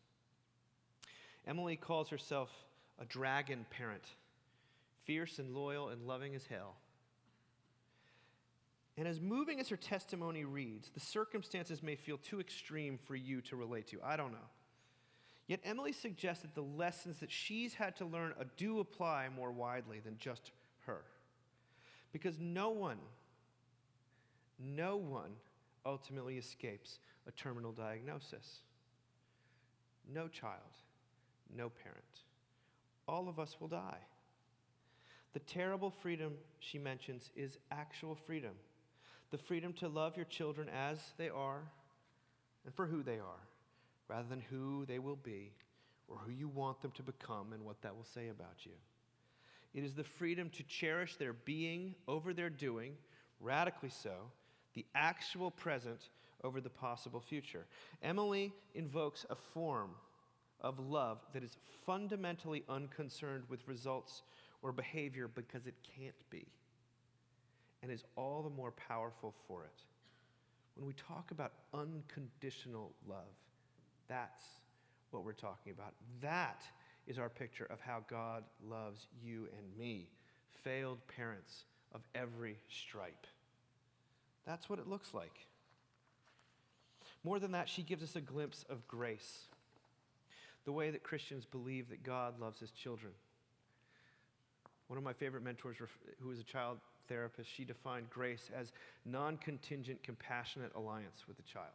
[SPEAKER 2] Emily calls herself a dragon parent, fierce and loyal and loving as hell. And as moving as her testimony reads, the circumstances may feel too extreme for you to relate to. I don't know. Yet Emily suggests that the lessons that she's had to learn do apply more widely than just her. Because no one ultimately escapes a terminal diagnosis. No child, no parent. All of us will die. The terrible freedom she mentions is actual freedom. The freedom to love your children as they are and for who they are, rather than who they will be or who you want them to become and what that will say about you. It is the freedom to cherish their being over their doing, radically so, the actual present over the possible future. Emily invokes a form of love that is fundamentally unconcerned with results or behavior because it can't be, and is all the more powerful for it. When we talk about unconditional love, that's what we're talking about. That is our picture of how God loves you and me, failed parents of every stripe. That's what it looks like. More than that, she gives us a glimpse of grace, the way that Christians believe that God loves his children. One of my favorite mentors, who was a child therapist, she defined grace as non-contingent, compassionate alliance with the child.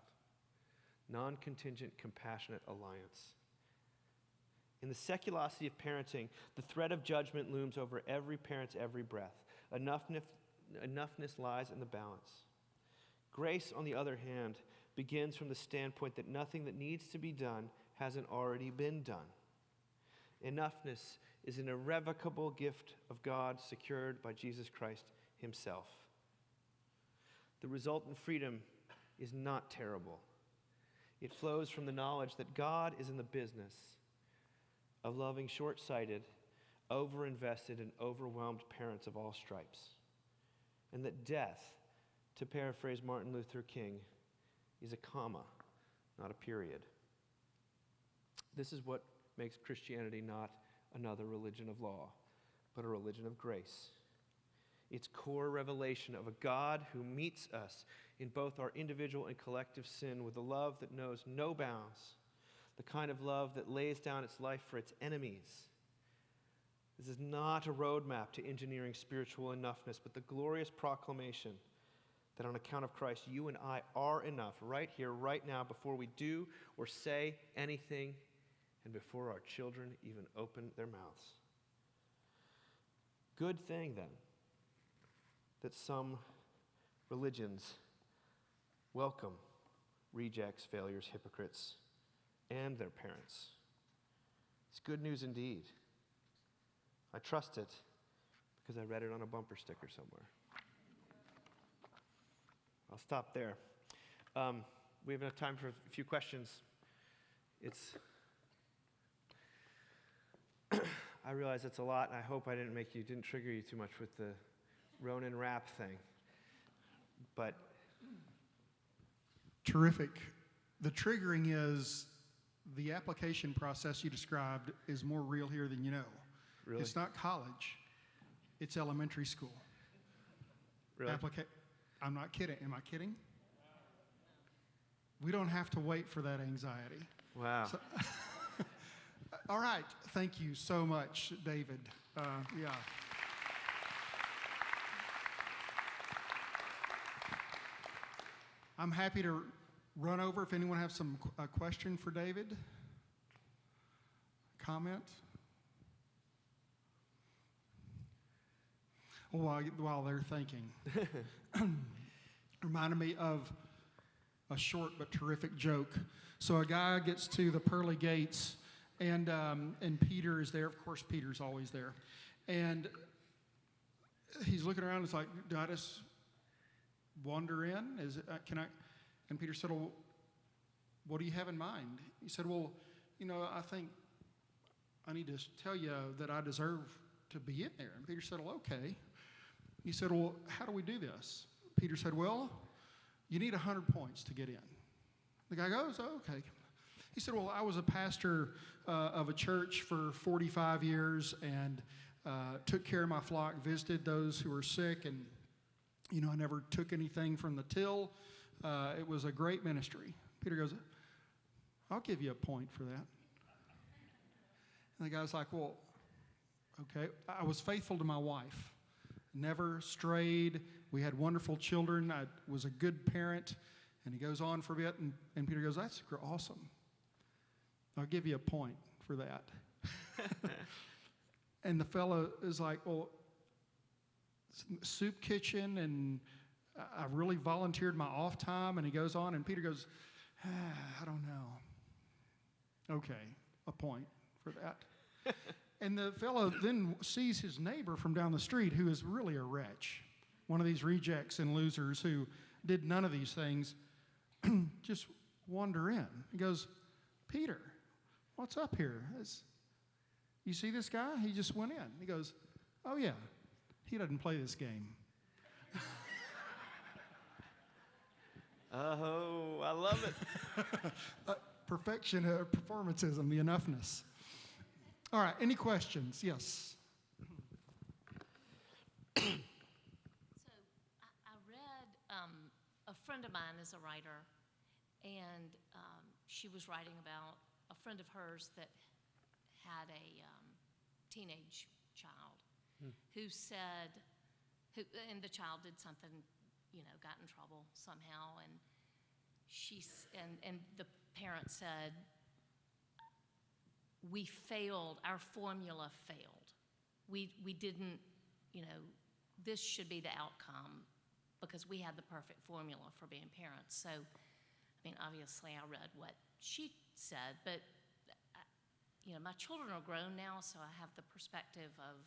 [SPEAKER 2] Non-contingent, compassionate alliance. In the seculosity of parenting, the threat of judgment looms over every parent's every breath. Enoughness lies in the balance. Grace, on the other hand, begins from the standpoint that nothing that needs to be done hasn't already been done. Enoughness is an irrevocable gift of God secured by Jesus Christ himself. The resultant freedom is not terrible. It flows from the knowledge that God is in the business of loving short-sighted, over-invested, and overwhelmed parents of all stripes. And that death, to paraphrase Martin Luther King, is a comma, not a period. This is what makes Christianity not another religion of law, but a religion of grace. Its core revelation of a God who meets us in both our individual and collective sin with a love that knows no bounds, the kind of love that lays down its life for its enemies. This is not a roadmap to engineering spiritual enoughness, but the glorious proclamation that on account of Christ, you and I are enough right here, right now, before we do or say anything, and before our children even open their mouths. Good thing, then, that some religions welcome rejects, failures, hypocrites, and their parents. It's good news indeed. I trust it because I read it on a bumper sticker somewhere. I'll stop there. We have enough time for a few questions. I realize it's a lot, and I hope I didn't trigger you too much with the Ronan rap thing. But
[SPEAKER 1] Terrific. The triggering is the application process you described is more real here than you know.
[SPEAKER 2] Really?
[SPEAKER 1] It's not college. It's elementary school.
[SPEAKER 2] Really?
[SPEAKER 1] I'm not kidding. Am I kidding? We don't have to wait for that anxiety.
[SPEAKER 2] Wow.
[SPEAKER 1] So, all right. Thank you so much, David. Yeah. I'm happy to run over if anyone has a question for David. Comment? While they're thinking. Reminded me of a short but terrific joke. So a guy gets to the pearly gates, and Peter is there. Of course, Peter's always there. And he's looking around. It's like, do I just wander in? Can I? And Peter said, well, what do you have in mind? He said, well, I think I need to tell you that I deserve to be in there. And Peter said, well, okay. He said, well, how do we do this? Peter said, well, you need 100 points to get in. The guy goes, oh, okay. He said, well, I was a pastor of a church for 45 years and took care of my flock, visited those who were sick, and, I never took anything from the till. It was a great ministry. Peter goes, I'll give you a point for that. And the guy's like, well, okay. I was faithful to my wife. Never strayed. We had wonderful children. I was a good parent. And he goes on for a bit, and Peter goes, that's awesome. I'll give you a point for that. And the fellow is like, well, soup kitchen, and I really volunteered my off time. And he goes on, and Peter goes, I don't know. Okay, a point for that. And the fellow then sees his neighbor from down the street, who is really a wretch, one of these rejects and losers who did none of these things, just wander in. He goes, Peter, what's up here? You see this guy? He just went in. He goes, oh, yeah, he doesn't play this game.
[SPEAKER 2] Oh, I love it.
[SPEAKER 1] Perfection, performancism, the enoughness. All right, any questions? Yes.
[SPEAKER 4] So I read, a friend of mine is a writer, and she was writing about a friend of hers that had a teenage child who said, and the child did something, got in trouble somehow, and and the parent said, we failed, our formula failed. We didn't, this should be the outcome because we had the perfect formula for being parents. So, obviously I read what she said, but, my children are grown now, so I have the perspective of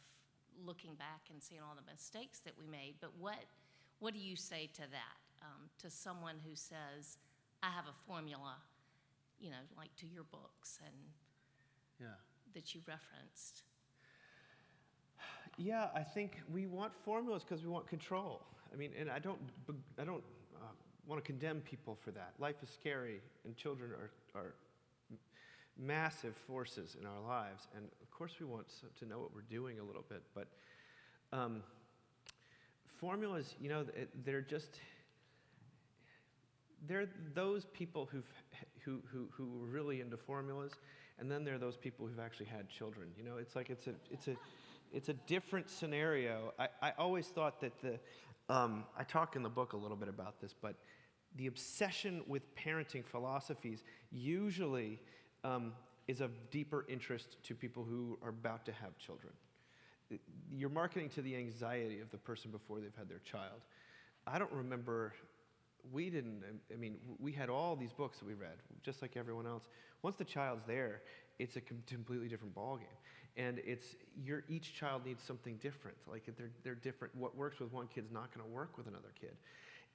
[SPEAKER 4] looking back and seeing all the mistakes that we made. But what do you say to that, to someone who says, I have a formula, like to your books and that you referenced?
[SPEAKER 2] Yeah, I think we want formulas because we want control. And I don't want to condemn people for that. Life is scary, and children are massive forces in our lives. And of course, we want to know what we're doing a little bit. But formulas, they're those people who are really into formulas, and then there are those people who've actually had children. It's like it's a different scenario. I always thought that I talk in the book a little bit about this, but the obsession with parenting philosophies usually is of deeper interest to people who are about to have children. You're marketing to the anxiety of the person before they've had their child. I don't remember. We had all these books that we read, just like everyone else. Once the child's there, it's a completely different ballgame. And each child needs something different. Like they're different. What works with one kid's not going to work with another kid.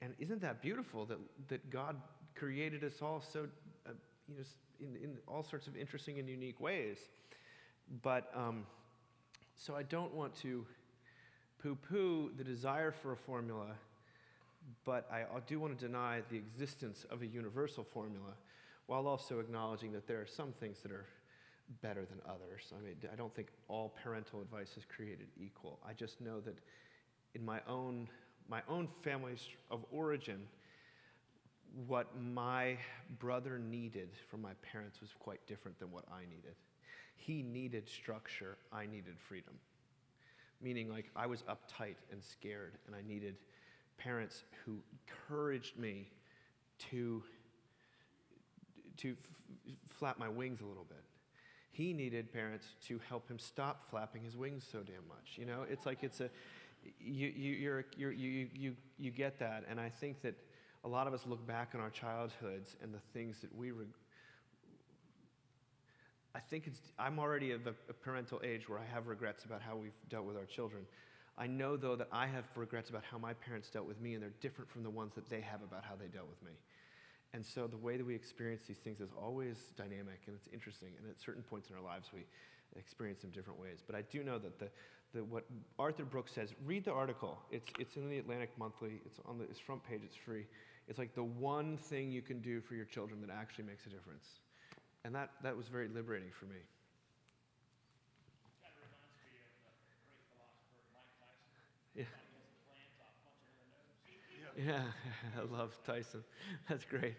[SPEAKER 2] And isn't that beautiful that God created us all so, in all sorts of interesting and unique ways? But so I don't want to poo-poo the desire for a formula, but I do want to deny the existence of a universal formula, while also acknowledging that there are some things that are better than others. I mean, I don't think all parental advice is created equal. I just know that in my own family of origin, what my brother needed from my parents was quite different than what I needed. He needed structure, I needed freedom. Meaning, like, I was uptight and scared, and I needed parents who encouraged me to flap my wings a little bit. He needed parents to help him stop flapping his wings so damn much. You know, it's like you get that, and I think that a lot of us look back on our childhoods and the things that I'm already of a parental age where I have regrets about how we've dealt with our children. I know, though, that I have regrets about how my parents dealt with me, and they're different from the ones that they have about how they dealt with me. And so the way that we experience these things is always dynamic, and it's interesting, and at certain points in our lives we experience them different ways. But I do know that what Arthur Brooks says, read the article. It's in the Atlantic Monthly. It's on its front page. It's free. It's like the one thing you can do for your children that actually makes a difference. And that was very liberating for me.
[SPEAKER 5] That reminds me of the great philosopher Mike Tyson.
[SPEAKER 2] Yeah.
[SPEAKER 5] Everybody has a plan, so I'll punch him in the nose.
[SPEAKER 2] Yeah, I love Tyson. That's great.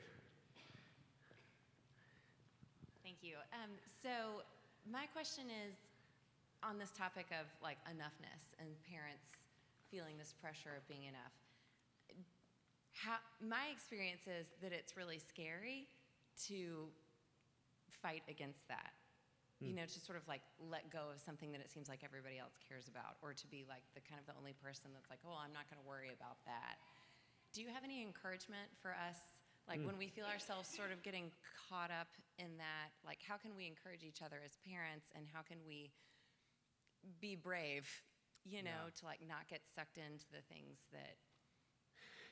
[SPEAKER 6] Thank you. So my question is on this topic of like enoughness and parents feeling this pressure of being enough. My experience is that it's really scary to fight against that. You know, to sort of like let go of something that it seems like everybody else cares about, or to be like the kind of the only person that's like, oh, I'm not going to worry about that. Do you have any encouragement for us, like when we feel ourselves sort of getting caught up in that, like how can we encourage each other as parents, and how can we be brave, you know, to like not get sucked into the things that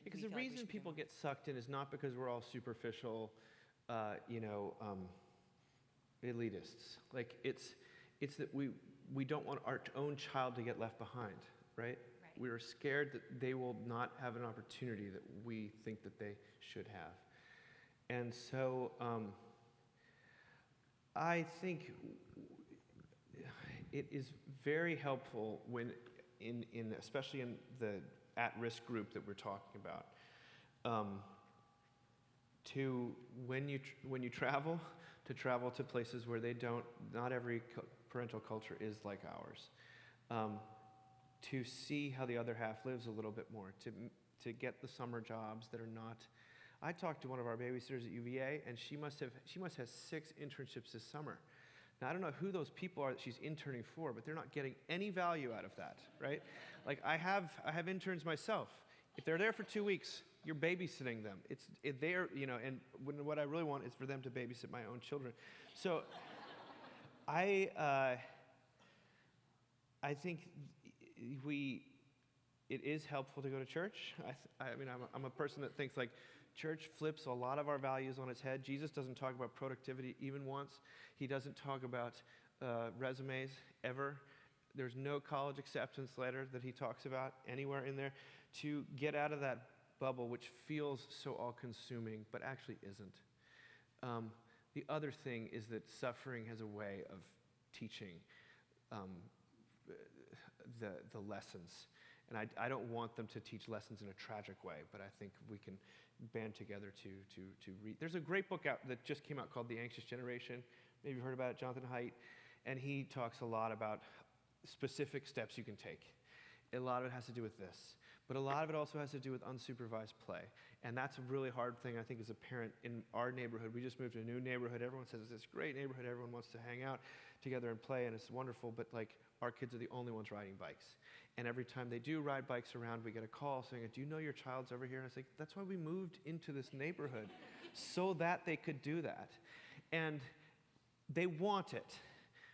[SPEAKER 2] Because the reason people get sucked in is not because we're all superficial, elitists. Like it's that we don't want our own child to get left behind, right? We are scared that they will not have an opportunity that we think that they should have. And so I think it is very helpful when, especially in the at-risk group that we're talking about, when you travel to places where not every parental culture is like ours, to see how the other half lives a little bit more, to get the summer jobs that are not. I talked to one of our babysitters at UVA, and she must have 6 internships this summer. Now, I don't know who those people are that she's interning for, but they're not getting any value out of that, right? Like, I have interns myself. If they're there for 2 weeks, you're babysitting them. And what I really want is for them to babysit my own children. So I think it is helpful to go to church. I'm a person that thinks like church flips a lot of our values on its head. Jesus doesn't talk about productivity even once. He doesn't talk about resumes ever. There's no college acceptance letter that he talks about anywhere in there. To get out of that bubble, which feels so all-consuming, but actually isn't. The other thing is that suffering has a way of teaching the lessons. And I don't want them to teach lessons in a tragic way, but I think we can band together to read. There's a great book out that just came out called The Anxious Generation. Maybe you've heard about it, Jonathan Haidt. And he talks a lot about specific steps you can take. A lot of it has to do with this. But a lot of it also has to do with unsupervised play. And that's a really hard thing, I think, as a parent in our neighborhood. We just moved to a new neighborhood. Everyone says it's this great neighborhood. Everyone wants to hang out together and play, and it's wonderful. But, like, our kids are the only ones riding bikes. And every time they do ride bikes around, we get a call saying, do you know your child's over here? And I say, that's why we moved into this neighborhood, so that they could do that. And they want it,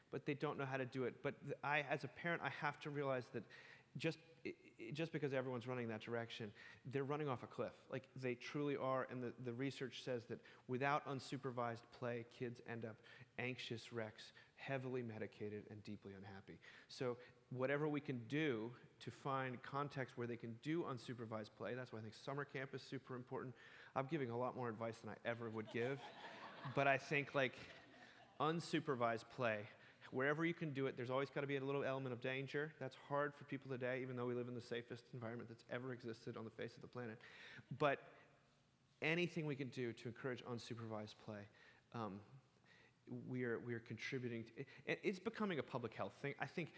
[SPEAKER 2] but they don't know how to do it. But as a parent, I have to realize that just because everyone's running that direction, they're running off a cliff. Like, they truly are, and the research says that without unsupervised play, kids end up anxious wrecks, heavily medicated and deeply unhappy. So whatever we can do to find context where they can do unsupervised play, that's why I think summer camp is super important. I'm giving a lot more advice than I ever would give, but I think like unsupervised play, wherever you can do it, there's always got to be a little element of danger. That's hard for people today, even though we live in the safest environment that's ever existed on the face of the planet. But anything we can do to encourage unsupervised play, we are contributing to, it's becoming a public health thing. I think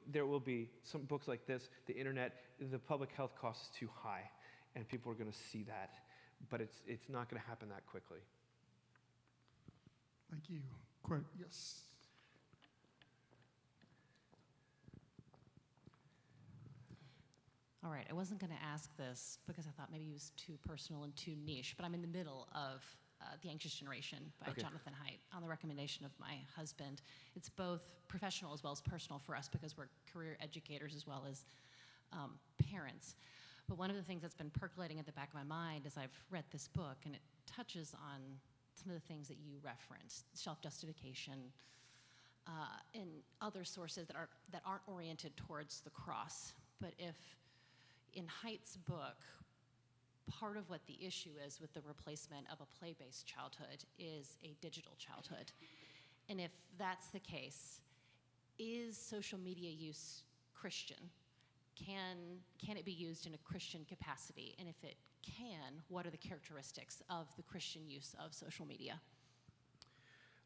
[SPEAKER 2] there will be some books like this, the internet, the public health cost is too high, and people are going to see that, but it's not going to happen that quickly.
[SPEAKER 1] Thank you. Quote, yes.
[SPEAKER 7] All right, I wasn't going to ask this because I thought maybe it was too personal and too niche, but I'm in the middle of The Anxious Generation by Jonathan Haidt on the recommendation of my husband. It's both professional as well as personal for us because we're career educators as well as parents. But one of the things that's been percolating at the back of my mind as I've read this book, and it touches on some of the things that you referenced, self-justification, and other sources that aren't oriented towards the cross. But if in Haidt's book, part of what the issue is with the replacement of a play-based childhood is a digital childhood. And if that's the case, is social media use Christian? Can it be used in a Christian capacity? And if it can, what are the characteristics of the Christian use of social media?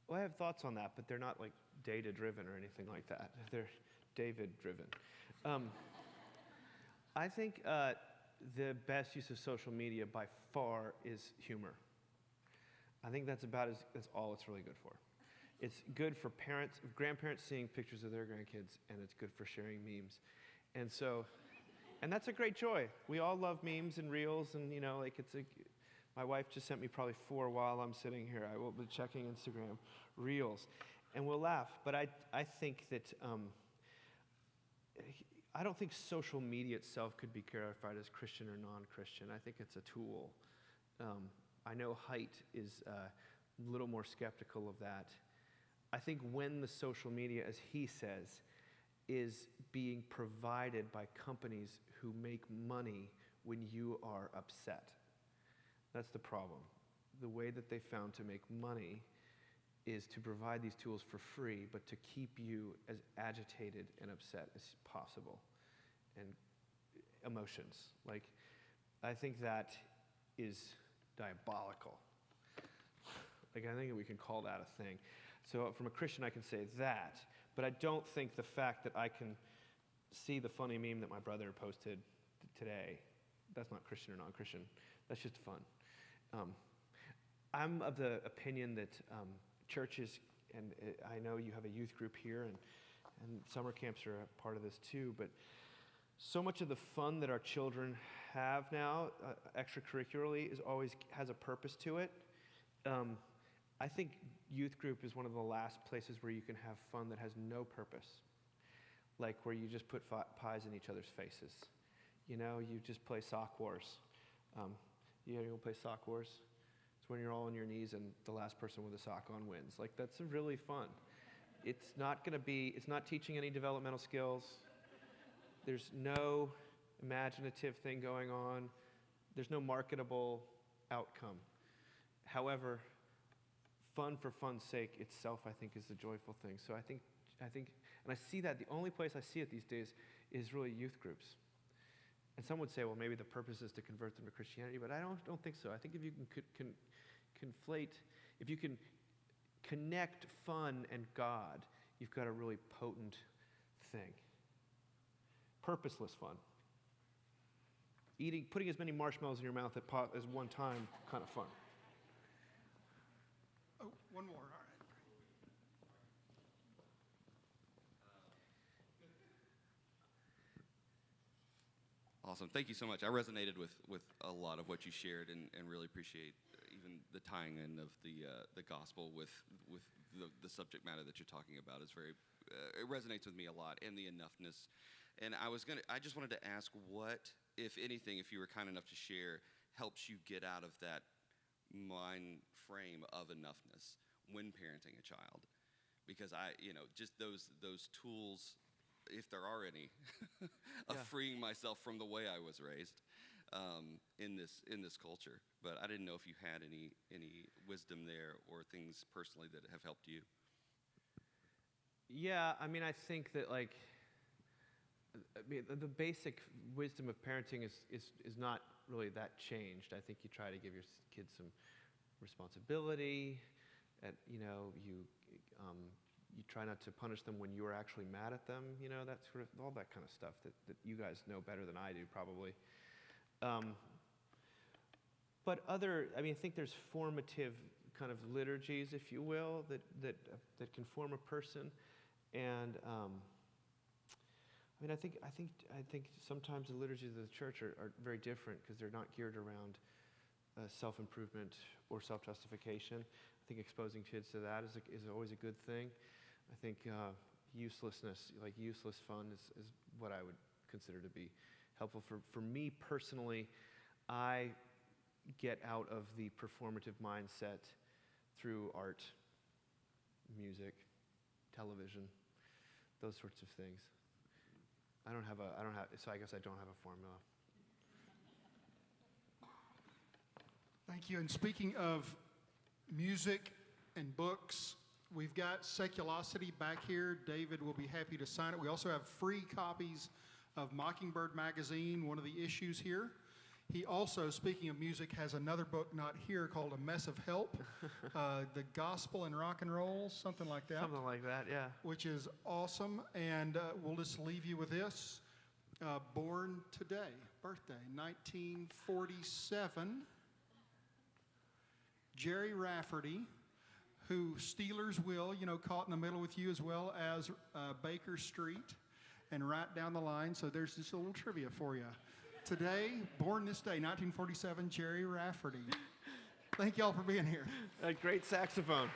[SPEAKER 2] Well, I have thoughts on that, but they're not like data-driven or anything like that. They're David-driven. I think the best use of social media by far is humor. I think that's all it's really good for. It's good for parents, grandparents seeing pictures of their grandkids, and it's good for sharing memes. And that's a great joy. We all love memes and reels, and my wife just sent me probably 4 while I'm sitting here. I will be checking Instagram reels, and we'll laugh. But I think that I don't think social media itself could be clarified as Christian or non-Christian. I think it's a tool. I know Haidt is a little more skeptical of that. I think when the social media, as he says, is being provided by companies who make money when you are upset. That's the problem. The way that they found to make money is to provide these tools for free, but to keep you as agitated and upset as possible. And emotions. I think that is diabolical. I think we can call that a thing. So from a Christian, I can say that, but I don't think the fact that I can see the funny meme that my brother posted today, that's not Christian or non-Christian. That's just fun. I'm of the opinion that churches, and I know you have a youth group here, and summer camps are a part of this too, but so much of the fun that our children have now, extracurricularly, has a purpose to it. I think youth group is one of the last places where you can have fun that has no purpose, like where you just put pies in each other's faces. You just play sock wars. You'll play sock wars. It's when you're all on your knees and the last person with a sock on wins. That's really fun. It's not teaching any developmental skills. There's no imaginative thing going on. There's no marketable outcome. However, fun for fun's sake itself, I think, is the joyful thing. So I think, and I see that, the only place I see it these days is really youth groups. And some would say, well, maybe the purpose is to convert them to Christianity, but I don't think so. I think if you can conflate, if you can connect fun and God, you've got a really potent thing. Purposeless fun. Putting as many marshmallows in your mouth as one time, kind of fun.
[SPEAKER 1] Oh, one more, all right.
[SPEAKER 8] Awesome. Thank you so much. I resonated with a lot of what you shared and really appreciate even the tying in of the gospel with the subject matter that you're talking about. Is very it resonates with me a lot, and the enoughness. And I just wanted to ask what, if anything, if you were kind enough to share, helps you get out of that mind frame of enoughness when parenting a child. because just those tools, if there are any, of
[SPEAKER 2] Yeah.
[SPEAKER 8] freeing myself from the way I was raised in this culture. But I didn't know if you had any wisdom there or things personally that have helped you.
[SPEAKER 2] Yeah, I mean, I think that the basic wisdom of parenting is not really that changed. I think you try to give your kids some responsibility, and you try not to punish them when you are actually mad at them. That sort of all that kind of stuff that you guys know better than I do probably. But I think there's formative kind of liturgies, if you will, that can form a person, and I think sometimes the liturgies of the church are very different because they're not geared around self-improvement or self-justification. I think exposing kids to that is always a good thing. I think uselessness, like useless fun, is what I would consider to be helpful. For me personally, I get out of the performative mindset through art, music, television, those sorts of things. So I guess I don't have a formula.
[SPEAKER 1] Thank you. And speaking of music and books, we've got Seculosity back here. David will be happy to sign it. We also have free copies of Mockingbird magazine, one of the issues here. He also, speaking of music, has another book not here called A Mess of Help, The Gospel and Rock and Roll, something like that.
[SPEAKER 2] Something like that, yeah.
[SPEAKER 1] Which is awesome. And we'll just leave you with this. Born today, birthday, 1947. Jerry Rafferty, who Steelers will, caught in the middle with you as well as Baker Street and right down the line. So there's just a little trivia for you. Today, born this day, 1947, Jerry Rafferty. Thank y'all for being here.
[SPEAKER 2] A great saxophone.